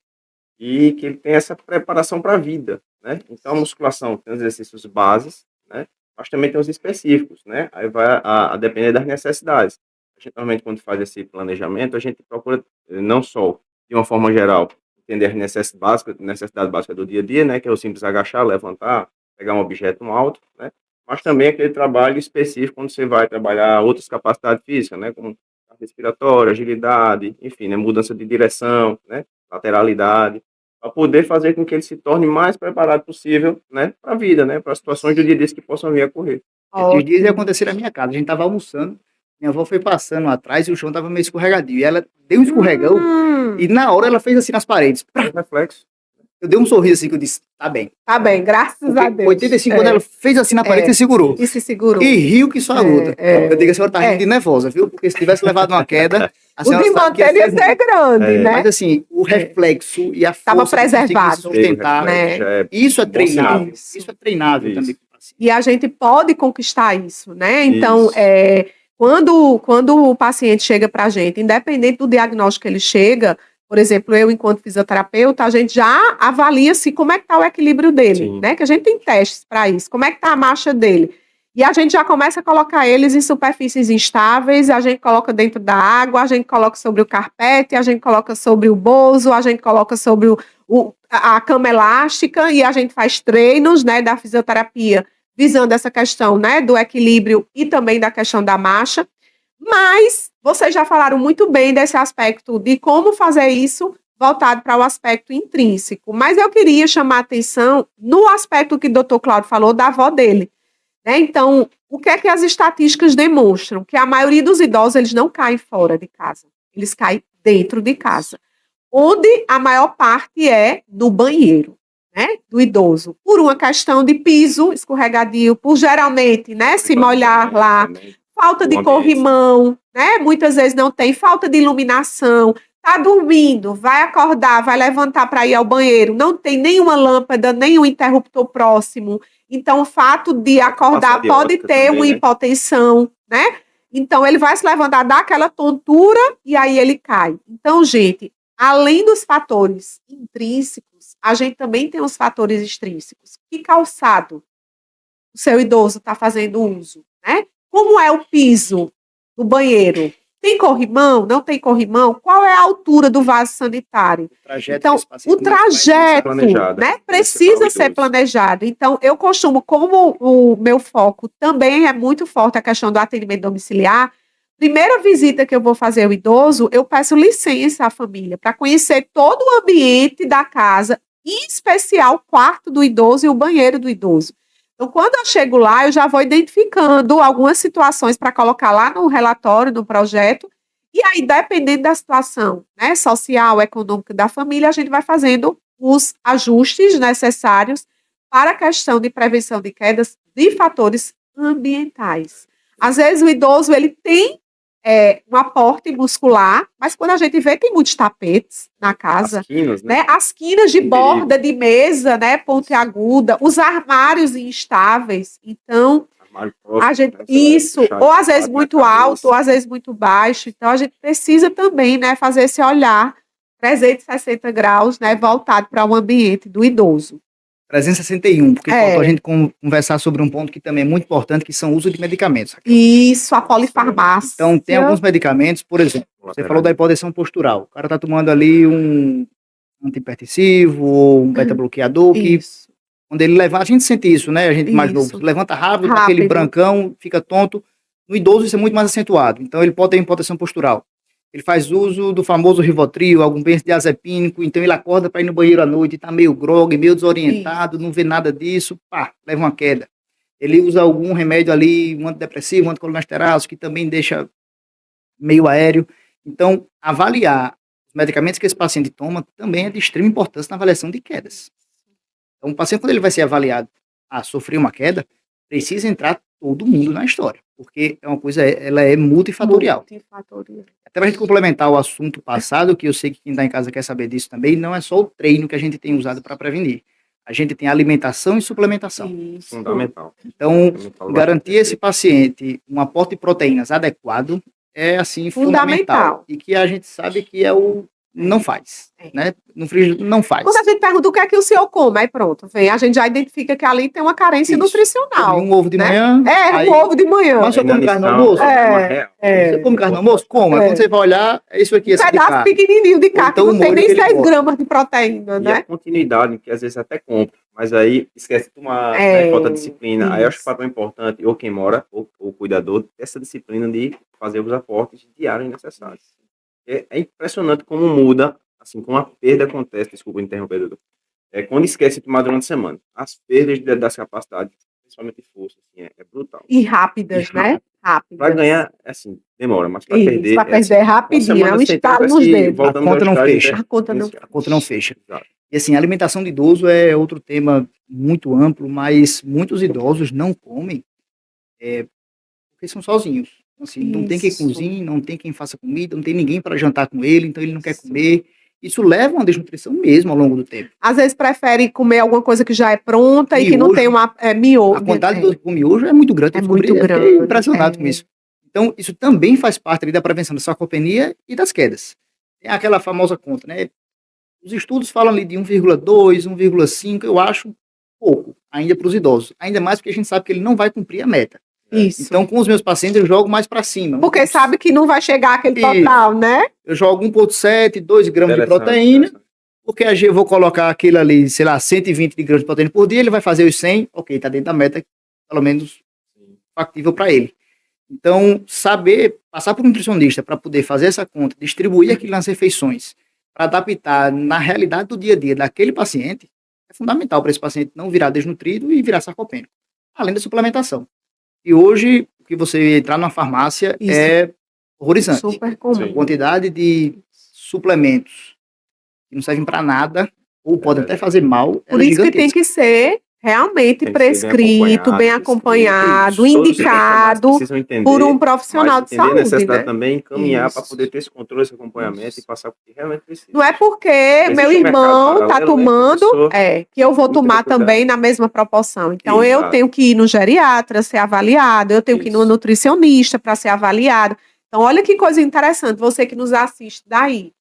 Speaker 3: e que ele tem essa preparação para a vida, né? Então, a musculação tem os exercícios bases, né? Mas também tem os específicos, né? Aí vai a depender das necessidades. A gente, normalmente, quando faz esse planejamento, a gente procura, não só, de uma forma geral, entender as necessidade básica do dia a dia, né? Que é o simples agachar, levantar, pegar um objeto alto, né? Mas também aquele trabalho específico quando você vai trabalhar outras capacidades físicas, né? Como respiratória, agilidade, enfim, né? Mudança de direção, né? Lateralidade, para poder fazer com que ele se torne mais preparado possível, né? Para a vida, né? Para as situações do dia a dia que possam vir a ocorrer.
Speaker 2: Esses dias ia acontecer na minha casa. A gente estava almoçando, minha avó foi passando atrás e o chão estava meio escorregadio. E ela deu um escorregão e na hora ela fez assim nas paredes.
Speaker 3: Reflexo.
Speaker 2: eu dei um sorriso assim que eu disse, tá bem.
Speaker 1: Tá bem, graças a Deus.
Speaker 2: 85, quando ela fez assim na parede, você segurou.
Speaker 1: E se segurou.
Speaker 2: E riu que só a luta. Eu digo, a senhora tá rindo de nervosa, viu? Porque se tivesse levado uma queda, a
Speaker 1: O
Speaker 2: senhora sabe que
Speaker 1: desmantelo ia ser grande, né?
Speaker 2: Mas assim, o reflexo e a
Speaker 1: Tava
Speaker 2: força de conseguir
Speaker 1: preservado.
Speaker 2: sustentar,
Speaker 1: né?
Speaker 2: isso é treinável.
Speaker 1: Isso.
Speaker 2: Isso é treinável
Speaker 3: Isso.
Speaker 2: também.
Speaker 1: E a gente pode conquistar isso, né? Então,
Speaker 3: Isso.
Speaker 1: quando o paciente chega para a gente, independente do diagnóstico que ele chega, por exemplo, eu, enquanto fisioterapeuta, a gente já avalia se como é que está o equilíbrio dele,
Speaker 3: Sim.
Speaker 1: né? Que a gente tem testes para isso, como é que está a marcha dele. E a gente já começa a colocar eles em superfícies instáveis, a gente coloca dentro da água, a gente coloca sobre o carpete, a gente coloca sobre o bozo, a gente coloca sobre a cama elástica e a gente faz treinos, né, da fisioterapia visando essa questão, né, do equilíbrio e também da questão da marcha. Mas vocês já falaram muito bem desse aspecto de como fazer isso voltado para o aspecto intrínseco. Mas eu queria chamar a atenção no aspecto que o doutor Cláudio falou da avó dele. Né? Então, o que é que as estatísticas demonstram? Que a maioria dos idosos eles não caem fora de casa, eles caem dentro de casa, onde a maior parte é no banheiro, né, do idoso, por uma questão de piso escorregadio, por geralmente, né, se molhar lá, falta de corrimão, né, muitas vezes não tem, falta de iluminação, tá dormindo, vai acordar, vai levantar para ir ao banheiro, não tem nenhuma lâmpada, nenhum interruptor próximo. Então, o fato de acordar pode ter uma hipotensão, né? Então, ele vai se levantar, dá aquela tontura e aí ele cai. Então, gente, além dos fatores intrínsecos, a gente também tem os fatores extrínsecos. Que calçado o seu idoso está fazendo uso, né? Como é o piso do banheiro? Tem corrimão? Não tem corrimão? Qual é a altura do vaso sanitário? Então, o trajeto, né, precisa ser planejado. Então, eu costumo, como o meu foco também é muito forte a questão do atendimento domiciliar, primeira visita que eu vou fazer ao idoso, eu peço licença à família para conhecer todo o ambiente da casa, em especial o quarto do idoso e o banheiro do idoso. Então, quando eu chego lá, eu já vou identificando algumas situações para colocar lá no relatório, no projeto, e aí, dependendo da situação, né, social, econômica da família, a gente vai fazendo os ajustes necessários para a questão de prevenção de quedas de fatores ambientais. Às vezes, o idoso ele tem um aporte muscular, mas quando a gente vê, tem muitos tapetes na casa.
Speaker 3: As quinas, né?
Speaker 1: Né? As quinas de borda de mesa, né, pontiaguda, os armários instáveis. Então, a gente, isso, ou às vezes muito alto, ou às vezes muito baixo. Então, a gente precisa também, né, fazer esse olhar 360 graus, né, voltado para o ambiente do idoso.
Speaker 2: 361, porque faltou a gente conversar sobre um ponto que também é muito importante, que são o uso de medicamentos.
Speaker 1: Isso, a polifarmácia.
Speaker 2: Então, tem alguns medicamentos, por exemplo, você falou da hipotensão postural. O cara está tomando ali um antihipertensivo ou um beta-bloqueador, que quando ele levanta, a gente sente isso, né? A gente mais novo, levanta rápido, aquele brancão, fica tonto. No idoso isso é muito mais acentuado, então ele pode ter hipotensão postural. Ele faz uso do famoso Rivotril, algum benzodiazepínico, então ele acorda para ir no banheiro à noite, está meio grogue, meio desorientado, não vê nada disso, pá, leva uma queda. Ele usa algum remédio ali, um antidepressivo, um anticolinesterase, que também deixa meio aéreo. Então, avaliar os medicamentos que esse paciente toma também é de extrema importância na avaliação de quedas. Então, o paciente, quando ele vai ser avaliado a sofrer uma queda, precisa entrar todo mundo na história, porque é uma coisa, ela é multifatorial. Até para a gente complementar o assunto passado, que eu sei que quem está em casa quer saber disso também, não é só o treino que a gente tem usado para prevenir. A gente tem alimentação e suplementação.
Speaker 3: Isso. Fundamental.
Speaker 2: Então, garantir esse paciente um aporte de proteínas adequado é, assim, fundamental. E que a gente sabe que é o não faz, né? No frigideiro não faz.
Speaker 1: Quando a gente pergunta o que é que o senhor come, aí pronto, vem, a gente já identifica que ali tem uma carência nutricional.
Speaker 2: Um ovo de manhã.
Speaker 1: Um ovo de manhã.
Speaker 2: Mas você come carne no almoço? Você come carne no almoço? Como? Quando você vai olhar, é isso aqui.
Speaker 1: Um pedaço pequenininho de carne, então, que não tem nem 6 gramas de proteína, né?
Speaker 3: E a continuidade, que às vezes até compra, mas aí esquece de tomar, falta de disciplina. Isso. Aí eu acho que o fator importante, ou quem mora, ou o cuidador, essa disciplina de fazer os aportes diários necessários. É impressionante como muda, assim, como a perda acontece, desculpa interromper, doutor. Quando esquece de tomar durante a semana. As perdas das capacidades, principalmente de força, assim, é brutal.
Speaker 1: E rápidas, né? Rápido.
Speaker 3: Para ganhar, assim, demora, mas para
Speaker 1: Isso,
Speaker 3: perder.
Speaker 1: para perder é rapidinho, é um estalo nos dedos.
Speaker 2: A conta não fecha.
Speaker 1: A conta não
Speaker 2: A conta não fecha.
Speaker 3: Exato.
Speaker 2: E assim, a alimentação de idoso é outro tema muito amplo, mas muitos idosos não comem porque são sozinhos. Assim, não tem quem
Speaker 1: Isso.
Speaker 2: cozinhe, não tem quem faça comida, não tem ninguém para jantar com ele, então ele não quer comer. Isso leva a uma desnutrição mesmo ao longo do tempo.
Speaker 1: Às vezes prefere comer alguma coisa que já é pronta e que não
Speaker 2: Miojo.
Speaker 1: tem uma miojo.
Speaker 2: A quantidade de idoso que come miojo é muito grande.
Speaker 1: É
Speaker 2: Eu
Speaker 1: muito
Speaker 2: fiquei
Speaker 1: grande,
Speaker 2: impressionado com isso. Então, isso também faz parte ali da prevenção da sarcopenia e das quedas. Tem aquela famosa conta, né? Os estudos falam ali de 1,2, 1,5, eu acho pouco ainda para os idosos. Ainda mais porque a gente sabe que ele não vai cumprir a meta.
Speaker 1: Isso.
Speaker 2: Então, com os meus pacientes, eu jogo mais para cima.
Speaker 1: Porque sabe que não vai chegar aquele total, né?
Speaker 2: Eu jogo 1,7, 2 gramas de proteína, porque eu vou colocar aquilo ali, sei lá, 120 de gramas de proteína por dia, ele vai fazer os 100, ok, está dentro da meta, pelo menos factível para ele. Então, saber, passar por um nutricionista para poder fazer essa conta, distribuir aquilo nas refeições, para adaptar na realidade do dia a dia daquele paciente, é fundamental para esse paciente não virar desnutrido e virar sarcopênico, além da suplementação. E hoje, o que você entrar numa farmácia é horrorizante.
Speaker 1: Super comum.
Speaker 2: A quantidade de suplementos que não servem para nada, ou podem até fazer mal,
Speaker 1: Por isso que tem que ser realmente prescrito, bem acompanhado, indicado por um profissional de saúde,
Speaker 3: necessidade
Speaker 1: né?
Speaker 3: também encaminhar para poder ter esse controle, esse acompanhamento e passar o que realmente precisa.
Speaker 1: Não é porque meu irmão está tomando, que eu vou tomar também na mesma proporção. Então, eu tenho que ir no geriatra ser avaliado, eu tenho que ir no nutricionista para ser avaliado. Então, olha que coisa interessante, você que nos assiste daí.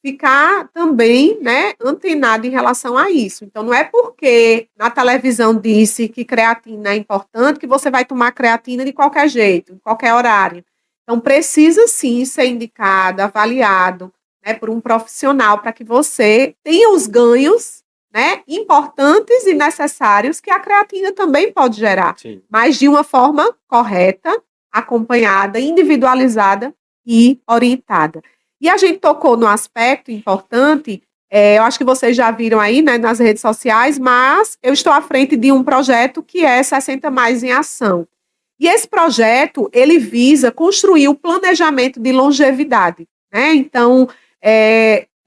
Speaker 1: Ficar também, né, antenado em relação a isso. Então, não é porque na televisão disse que creatina é importante que você vai tomar creatina de qualquer jeito, em qualquer horário. Então, precisa sim ser indicado, avaliado, né, por um profissional para que você tenha os ganhos, né, importantes e necessários que a creatina também pode gerar, mas de uma forma correta, acompanhada, individualizada e orientada. E a gente tocou no aspecto importante, eu acho que vocês já viram aí, né, nas redes sociais, mas eu estou à frente de um projeto que é 60 Mais em Ação. E esse projeto, ele visa construir o planejamento de longevidade, né? Então,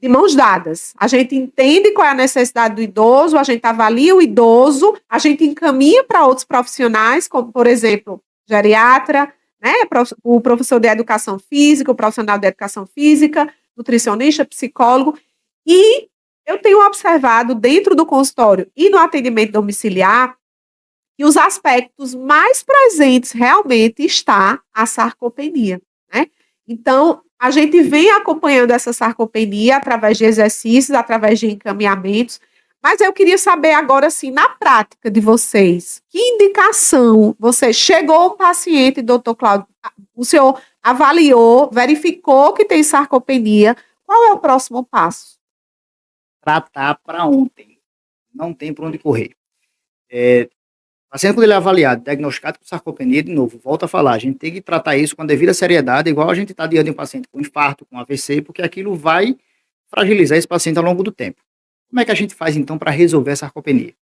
Speaker 1: de mãos dadas. A gente entende qual é a necessidade do idoso, a gente avalia o idoso, a gente encaminha para outros profissionais, como, por exemplo, geriatra, né, o professor de educação física, o profissional de educação física, nutricionista, psicólogo, e eu tenho observado dentro do consultório e no atendimento domiciliar que os aspectos mais presentes realmente está a sarcopenia, né? Então, a gente vem acompanhando essa sarcopenia através de exercícios, através de encaminhamentos, mas eu queria saber agora, assim, na prática de vocês, que indicação você chegou um paciente, doutor Cláudio, o senhor avaliou, verificou que tem sarcopenia, qual é o próximo passo?
Speaker 2: Tratar para ontem, não tem para onde correr. O paciente, quando ele é avaliado, diagnosticado com sarcopenia, de novo, volta a falar, a gente tem que tratar isso com a devida seriedade, igual a gente está diante de um paciente com infarto, com AVC, porque aquilo vai fragilizar esse paciente ao longo do tempo. Como é que a gente faz, então, para resolver a sarcopenia?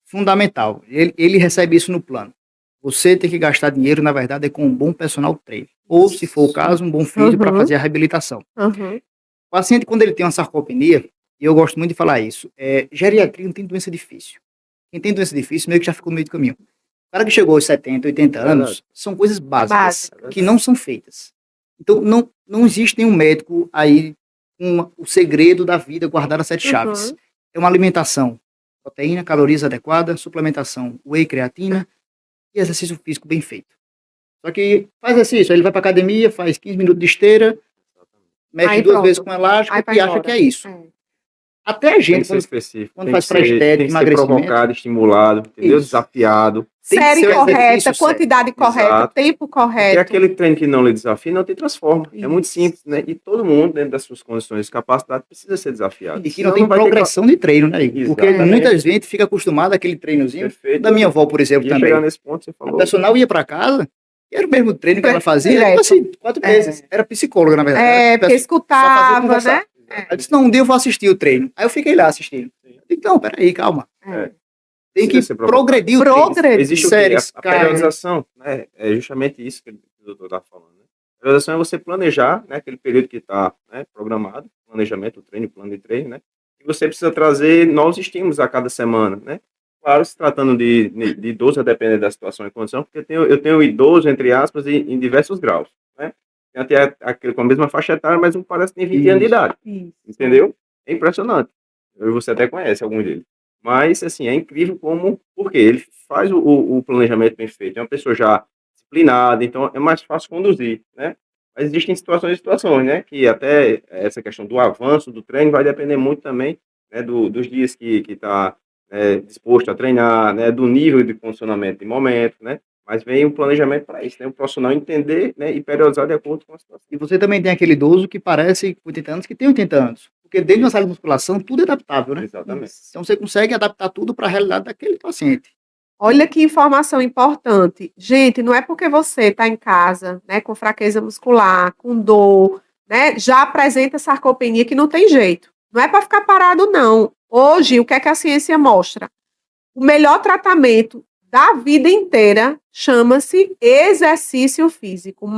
Speaker 2: Fundamental, ele recebe isso no plano. Você tem que gastar dinheiro, na verdade, com um bom personal trainer. Ou, se for o caso, um bom físico para fazer a reabilitação. O paciente, quando ele tem uma sarcopenia, e eu gosto muito de falar isso, geriatria não tem doença difícil. Quem tem doença difícil, meio que já ficou no meio do caminho. O cara que chegou aos 70, 80 anos, são coisas básicas, que não são feitas. Então, não existe nenhum médico aí com o segredo da vida guardado a 7 chaves. É uma alimentação, proteína, calorias adequadas, suplementação, whey, creatina e exercício físico bem feito. Só que faz exercício, aí ele vai para academia, faz 15 minutos de esteira, mexe 2 vezes com elástico e acha que é isso. Até a gente, quando faz para estética, emagrecimento,
Speaker 3: provocado, estimulado, entendeu? Desafiado.
Speaker 1: Série correta, quantidade correta, tempo correto.
Speaker 3: E aquele treino que não lhe desafia, não te transforma. É muito simples, né? E todo mundo, dentro das suas condições de capacidade, precisa ser desafiado.
Speaker 2: E que não tem progressão de treino, né, Igor? Porque muita gente fica acostumada àquele treinozinho. Da minha avó, por exemplo, também.
Speaker 3: Chegar nesse ponto, você falou.
Speaker 2: A personal ia para casa, era o mesmo treino que ela fazia, tipo assim, 4 vezes. Era psicóloga, na verdade.
Speaker 1: Porque escutava, né?
Speaker 2: Ela disse, não, um dia eu vou assistir o treino. Aí eu fiquei lá assistindo. Eu disse, não, peraí, calma. Tem que progredir o treino.
Speaker 3: Existe séries, a periodização, né? É justamente isso que o doutor está falando, né? Periodização é você planejar, né, aquele período que está, né, programado, planejamento, o treino, plano de treino, né? E você precisa trazer novos estímulos a cada semana, né? Claro, se tratando de idoso, a depender da situação e condição, porque eu tenho idoso, entre aspas, em diversos graus, né? Tem até aquele com a mesma faixa etária, mas um parece que tem 20 anos de idade, entendeu? É impressionante. Você até conhece alguns deles. Mas, assim, é incrível como, porque ele faz o planejamento bem feito, é uma pessoa já disciplinada, então é mais fácil conduzir, né? Mas existem situações e situações, né? Que até essa questão do avanço do treino vai depender muito também, né, dos dias que está disposto a treinar, né? Do nível de condicionamento de momento, né? Mas vem o planejamento para isso, né? O profissional entender, né? E periodizar de acordo com a situação.
Speaker 2: E você também tem aquele idoso que parece com 80 anos que tem 80 anos. Porque dentro de uma sala de musculação, tudo é adaptável, né?
Speaker 3: Exatamente.
Speaker 2: Então você consegue adaptar tudo para a realidade daquele paciente.
Speaker 1: Olha que informação importante. Gente, não é porque você está em casa, né, com fraqueza muscular, com dor, né, já apresenta sarcopenia que não tem jeito. Não é para ficar parado, não. Hoje, o que é que a ciência mostra? O melhor tratamento da vida inteira chama-se exercício físico,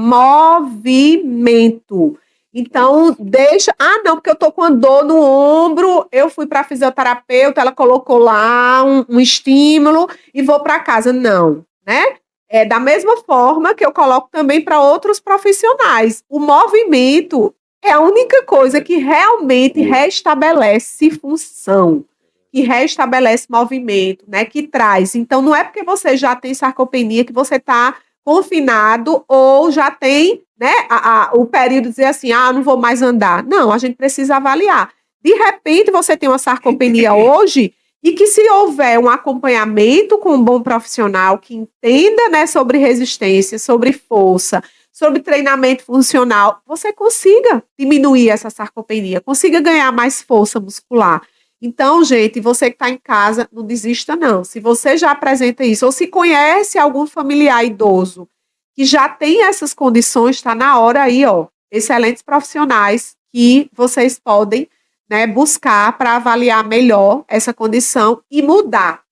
Speaker 1: movimento. Então, deixa. Ah, não, porque eu tô com uma dor no ombro, eu fui para a fisioterapeuta, ela colocou lá um estímulo e vou para casa. Não, né? É da mesma forma que eu coloco também para outros profissionais. O movimento é a única coisa que realmente restabelece função, que restabelece movimento, né? Que traz. Então, não é porque você já tem sarcopenia que você está confinado ou já tem, né, o período de dizer assim, não vou mais andar. Não, a gente precisa avaliar. De repente, você tem uma sarcopenia hoje e que se houver um acompanhamento com um bom profissional que entenda, né, sobre resistência, sobre força, sobre treinamento funcional, você consiga diminuir essa sarcopenia, consiga ganhar mais força muscular. Então, gente, você que está em casa, não desista, não. Se você já apresenta isso, ou se conhece algum familiar idoso que já tem essas condições, está na hora aí, ó, excelentes profissionais que vocês podem, né, buscar para avaliar melhor essa condição e mudar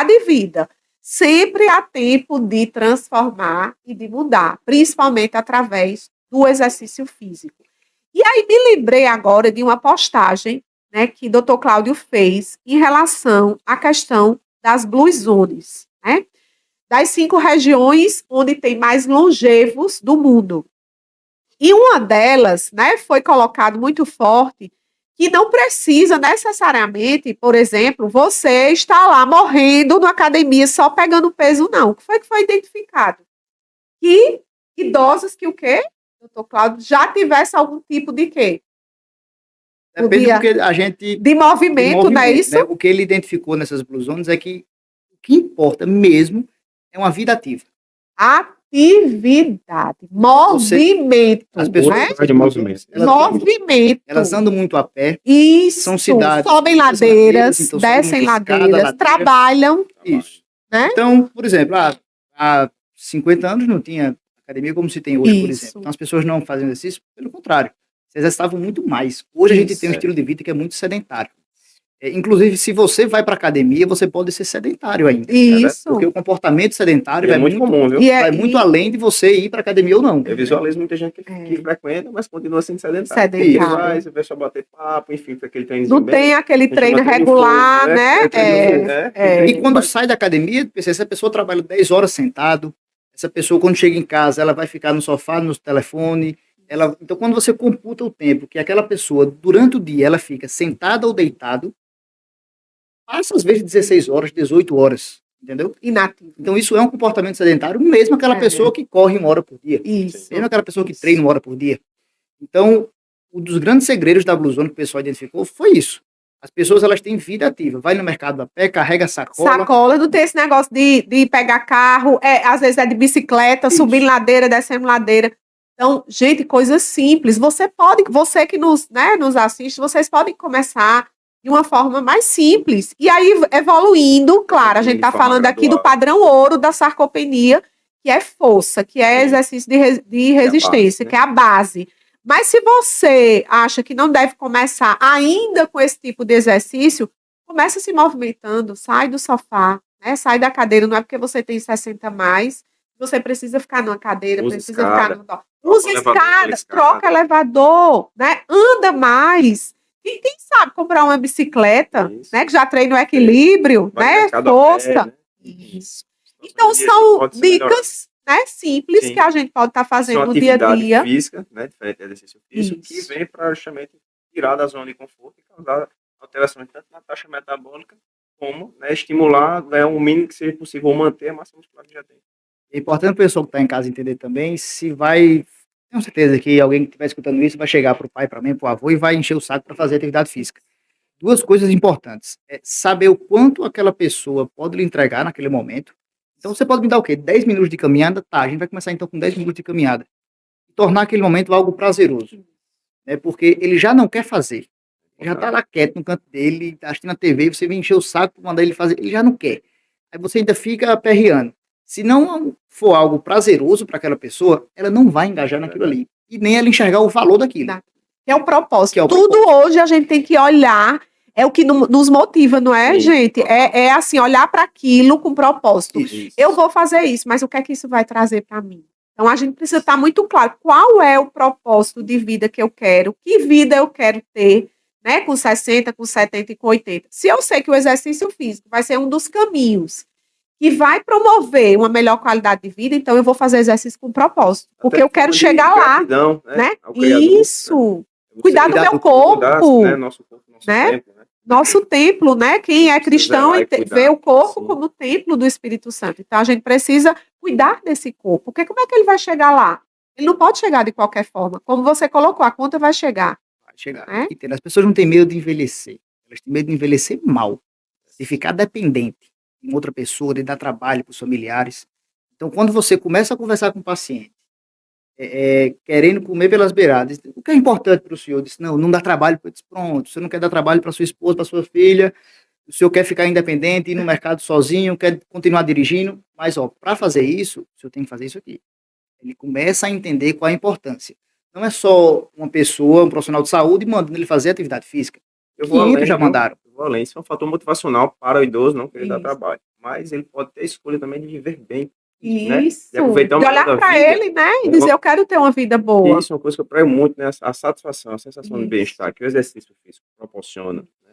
Speaker 1: de vida. Sempre há tempo de transformar e de mudar, principalmente através do exercício físico. E aí me lembrei agora de uma postagem, né, que o Dr. Cláudio fez em relação à questão das Blue Zones, né, das 5 regiões onde tem mais longevos do mundo. E uma delas, né, foi colocado muito forte que não precisa necessariamente, por exemplo, você estar lá morrendo na academia só pegando peso, não. O que foi identificado? Que idosos que o quê? Doutor Cláudio, já tivesse algum tipo de quê?
Speaker 2: Depende do que a gente...
Speaker 1: De movimento, não é isso?
Speaker 2: Né? O que ele identificou nessas Blue Zones é que o que importa mesmo é uma vida ativa.
Speaker 1: Atividade, movimento.
Speaker 2: As pessoas
Speaker 1: né?
Speaker 3: De movimento.
Speaker 1: Movimento.
Speaker 2: Elas andam muito a pé.
Speaker 1: Isso.
Speaker 2: São cidades.
Speaker 1: Sobem ladeiras,
Speaker 2: então,
Speaker 1: descem ladeiras,
Speaker 2: ladeira.
Speaker 1: trabalham.
Speaker 2: Isso.
Speaker 1: Né?
Speaker 2: Então, por exemplo, há 50 anos não tinha academia como se tem hoje, por exemplo. Então as pessoas não fazem exercício, pelo contrário. Se exercitavam muito mais. Hoje a gente tem um estilo de vida que é muito sedentário. Inclusive, se você vai para academia, você pode ser sedentário ainda.
Speaker 1: Isso.
Speaker 2: Porque o comportamento sedentário
Speaker 3: é muito comum, viu?
Speaker 2: Vai muito além de você ir para academia ou não.
Speaker 3: Eu visualizo muita gente que frequenta, mas continua sendo sedentário.
Speaker 1: Sedentário.
Speaker 3: Vai, você vai só bater papo, enfim, para aquele treino.
Speaker 1: Não tem aquele treino regular, né?
Speaker 2: E quando sai da academia, essa pessoa trabalha 10 horas sentado, essa pessoa quando chega em casa, ela vai ficar no sofá, no telefone. Então, quando você computa o tempo que aquela pessoa, durante o dia, ela fica sentada ou deitado, passa às vezes 16 horas, 18 horas, entendeu?
Speaker 1: Inativo.
Speaker 2: Então isso é um comportamento sedentário, mesmo aquela pessoa que corre 1 hora por dia.
Speaker 1: Isso.
Speaker 2: Mesmo aquela pessoa que treina 1 hora por dia. Então, um dos grandes segredos da Blue Zone que o pessoal identificou foi isso. As pessoas, elas têm vida ativa. Vai no mercado a pé, carrega sacola.
Speaker 1: Sacola, não tem esse negócio de pegar carro, às vezes é de bicicleta, subindo ladeira, descendo ladeira. Então, gente, coisas simples. Você que nos assiste, vocês podem começar de uma forma mais simples. E aí, evoluindo, claro, a gente está falando aqui do padrão ouro da sarcopenia, que é força, que é exercício de resistência, que é a base. Mas se você acha que não deve começar ainda com esse tipo de exercício, comece se movimentando, sai do sofá, né? Sai da cadeira, não é porque você tem 60 a mais, Você precisa ficar numa cadeira,
Speaker 3: Usa
Speaker 1: precisa
Speaker 3: escada.
Speaker 1: ficar num... Usa
Speaker 3: Troca o elevador pela
Speaker 1: escada,
Speaker 3: escada.
Speaker 1: troca elevador, né? Anda mais. E quem sabe comprar uma bicicleta,
Speaker 3: Isso.
Speaker 1: né? Que já treina o equilíbrio,
Speaker 3: Vai no
Speaker 1: né?
Speaker 3: mercado a
Speaker 1: Força.
Speaker 3: pé, né?
Speaker 1: Isso.
Speaker 3: Situações
Speaker 1: Então,
Speaker 3: do dia a dia
Speaker 1: são
Speaker 3: pode ser melhorado.
Speaker 1: dicas, né, simples
Speaker 3: Sim.
Speaker 1: que a gente pode estar
Speaker 3: São
Speaker 1: fazendo no dia a
Speaker 3: atividade
Speaker 1: dia.
Speaker 3: física, né? Diferente do exercício físico, que
Speaker 1: Isso.
Speaker 3: vem para justamente tirar da zona de conforto e causar alterações tanto na taxa metabólica como, né, estimular, né, o mínimo que seja possível manter a massa muscular que já tem.
Speaker 2: É importante o pessoal que está em casa entender também se vai. Tenho certeza que alguém que estiver escutando isso vai chegar para o pai, para a mãe, para o avô e vai encher o saco para fazer atividade física. Duas coisas importantes. É saber o quanto aquela pessoa pode lhe entregar naquele momento. Então você pode me dar o quê? 10 minutos de caminhada? Tá, a gente vai começar então com 10 minutos de caminhada. E tornar aquele momento algo prazeroso. Né? Porque ele já não quer fazer. Ele já está lá quieto no canto dele, tá assistindo a TV, você vem encher o saco para mandar ele fazer, ele já não quer. Aí você ainda fica aperreando. Se não for algo prazeroso para aquela pessoa, ela não vai engajar naquilo ali. E nem ela enxergar o valor daquilo.
Speaker 1: Que é o propósito.
Speaker 2: Que é o
Speaker 1: Tudo
Speaker 2: propósito.
Speaker 1: hoje a gente tem que olhar, é o que nos motiva, não é,
Speaker 3: Sim,
Speaker 1: gente?
Speaker 3: total.
Speaker 1: É assim, olhar para aquilo com propósito.
Speaker 2: Isso.
Speaker 1: Eu vou fazer isso, mas o que é que isso vai trazer para mim? Então a gente precisa estar muito claro qual é o propósito de vida que eu quero, que vida eu quero ter, né? Com 60, com 70 e com 80. Se eu sei que o exercício físico vai ser um dos caminhos que vai promover uma melhor qualidade de vida, então eu vou fazer exercício com propósito, porque
Speaker 3: Até
Speaker 1: eu quero
Speaker 3: de
Speaker 1: chegar lá,
Speaker 3: gratidão,
Speaker 1: né?
Speaker 3: ao Criador,
Speaker 1: Isso.
Speaker 3: né? Você
Speaker 1: Cuidar do
Speaker 2: cuidar
Speaker 1: meu
Speaker 2: do
Speaker 1: corpo,
Speaker 3: né? Nosso corpo, nosso
Speaker 1: né?
Speaker 3: tempo, né?
Speaker 1: Nosso templo, né? Quem é
Speaker 3: Precisa
Speaker 1: cristão
Speaker 3: zelar e cuidar.
Speaker 1: vê o corpo
Speaker 3: Sim.
Speaker 1: como o templo do Espírito Santo. Então a gente precisa cuidar desse corpo, porque como é que ele vai chegar lá? Ele não pode chegar de qualquer forma. Como você colocou, a conta vai chegar.
Speaker 2: Vai chegar.
Speaker 1: É?
Speaker 2: Entenda, as pessoas não têm medo de envelhecer. Elas têm medo de envelhecer mal. De ficar dependente de outra pessoa, de dar trabalho para os familiares. Então, quando você começa a conversar com o paciente, querendo comer pelas beiradas, o que é importante para o senhor? Disse, não, não dá trabalho. Eu disse, pronto, você não quer dar trabalho para sua esposa, para sua filha, o senhor quer ficar independente, ir no mercado sozinho, quer continuar dirigindo, mas, para fazer isso, o senhor tem que fazer isso aqui. Ele começa a entender qual é a importância. Não é só uma pessoa, um profissional de saúde, mandando ele fazer atividade física.
Speaker 3: Eu vou
Speaker 2: 500
Speaker 3: além,
Speaker 2: já
Speaker 3: viu?
Speaker 2: mandaram.
Speaker 3: Eu vou além. Isso é um fator motivacional para o idoso não querer dar
Speaker 1: Isso.
Speaker 3: trabalho. Mas ele pode ter a escolha também de viver bem. Né?
Speaker 1: Isso.
Speaker 3: De aproveitar o
Speaker 1: De
Speaker 3: melhor
Speaker 1: olhar
Speaker 3: da
Speaker 1: para
Speaker 3: vida.
Speaker 1: ele, né? E dizer, eu quero ter uma vida boa.
Speaker 3: Isso é uma coisa que eu prego muito, né? A satisfação, a sensação de
Speaker 1: Isso.
Speaker 3: bem-estar que o exercício físico proporciona. Né?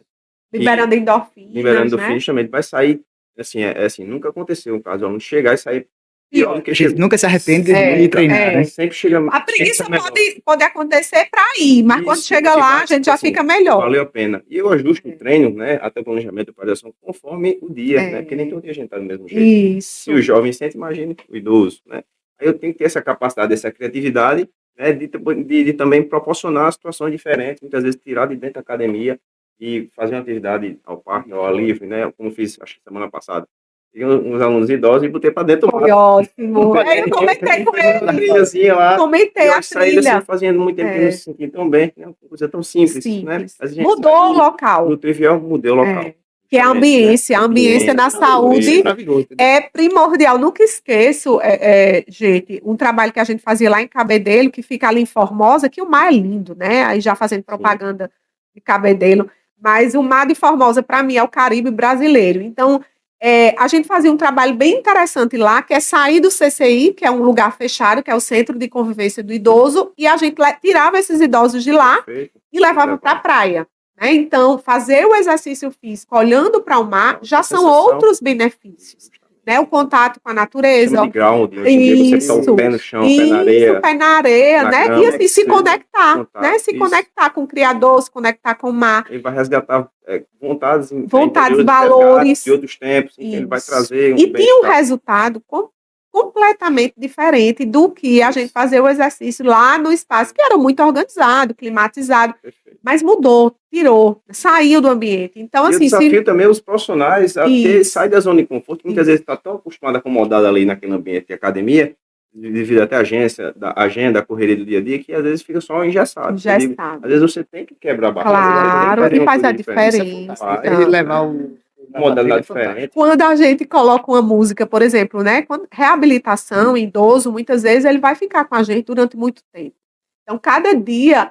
Speaker 1: Liberando endorfinas,
Speaker 3: Liberando
Speaker 1: né?
Speaker 3: endorfinas também. Ele vai sair, assim, assim, nunca aconteceu um caso de aluno chegar e sair pior do que
Speaker 2: A gente
Speaker 3: chegou.
Speaker 2: nunca se arrepende de treinar, né?
Speaker 3: Sempre chega
Speaker 1: A preguiça
Speaker 3: sempre melhor.
Speaker 1: pode acontecer para ir, mas quando
Speaker 3: Isso,
Speaker 1: chega
Speaker 3: porque
Speaker 1: lá,
Speaker 3: vai,
Speaker 1: a gente já
Speaker 3: assim,
Speaker 1: fica melhor.
Speaker 3: Valeu a pena. E eu ajusto o treino, né, até o planejamento de periodização, conforme o dia, né, porque nem todo dia a gente está do mesmo jeito.
Speaker 1: Isso.
Speaker 3: Se o jovem sente, imagine o idoso, né. Aí eu tenho que ter essa capacidade, essa criatividade, né, de também proporcionar situações diferentes, muitas vezes tirar de dentro da academia e fazer uma atividade ao parque, ao ar livre, né, como fiz, acho que semana passada. Peguei uns alunos idosos e botei para dentro do
Speaker 1: Foi
Speaker 3: mato.
Speaker 1: ótimo. Eu comentei com
Speaker 3: Na
Speaker 1: ele.
Speaker 3: trilhazinha lá.
Speaker 1: Comentei
Speaker 3: Eu
Speaker 1: a
Speaker 3: saí assim,
Speaker 1: trilha.
Speaker 3: fazendo muito tempo que eu não se sentia tão bem, né? Uma coisa tão simples, né?
Speaker 1: Simples.
Speaker 3: A gente
Speaker 1: Mudou
Speaker 3: sai
Speaker 1: o local.
Speaker 3: do trivial, mudei o local.
Speaker 1: Que é a
Speaker 3: Justamente,
Speaker 1: ambiência.
Speaker 3: né?
Speaker 1: A ambiência na saúde
Speaker 2: Maravilhoso.
Speaker 1: é primordial. Nunca esqueço, gente, um trabalho que a gente fazia lá em Cabedelo, que fica ali em Formosa, que o mar é lindo, né? Aí já fazendo propaganda de Cabedelo. Mas o mar de Formosa, para mim, é o Caribe brasileiro. Então, a gente fazia um trabalho bem interessante lá, que é sair do CCI, que é um lugar fechado, que é o Centro de Convivência do Idoso, e a gente tirava esses idosos de lá
Speaker 3: Perfeito.
Speaker 1: e levava para a praia. Né? Então, fazer o exercício físico olhando para o mar já são
Speaker 3: sensação.
Speaker 1: outros benefícios. Né? O contato com a natureza.
Speaker 3: Chama de ground, hoje em dia você tá o pé no chão, pé na areia.
Speaker 1: Pé na areia,
Speaker 3: na
Speaker 1: né?
Speaker 3: grama,
Speaker 1: E assim, se conectar,
Speaker 3: contato,
Speaker 1: né? Se
Speaker 3: isso.
Speaker 1: conectar com o Criador, se conectar com o mar.
Speaker 3: Ele vai resgatar vontades,
Speaker 1: Vontades,
Speaker 3: interiores,
Speaker 1: valores.
Speaker 3: de outros tempos, em que ele vai
Speaker 1: Isso.
Speaker 3: trazer
Speaker 1: E tinha um
Speaker 3: bem-estar.
Speaker 1: resultado completamente diferente do que a gente fazia o exercício lá no espaço, que era muito organizado, climatizado,
Speaker 3: Perfeito.
Speaker 1: mas mudou, tirou, saiu do ambiente. Então,
Speaker 3: E o
Speaker 1: assim,
Speaker 3: desafio também é os profissionais a sair da zona de conforto, que muitas vezes está tão acostumado, acomodado ali naquele ambiente de academia, devido até à agenda, a correria do dia a dia, que às vezes fica só engessado.
Speaker 1: Engessado.
Speaker 3: Às vezes você tem que quebrar a barreira.
Speaker 1: Claro,
Speaker 3: tem que
Speaker 1: e faz a
Speaker 3: uma coisa diferente.
Speaker 1: diferença.
Speaker 2: Ele levar uma
Speaker 3: Modalidade diferente.
Speaker 1: Quando a gente coloca uma música, por exemplo, né? Reabilitação, idoso, muitas vezes ele vai ficar com a gente durante muito tempo. Então, cada dia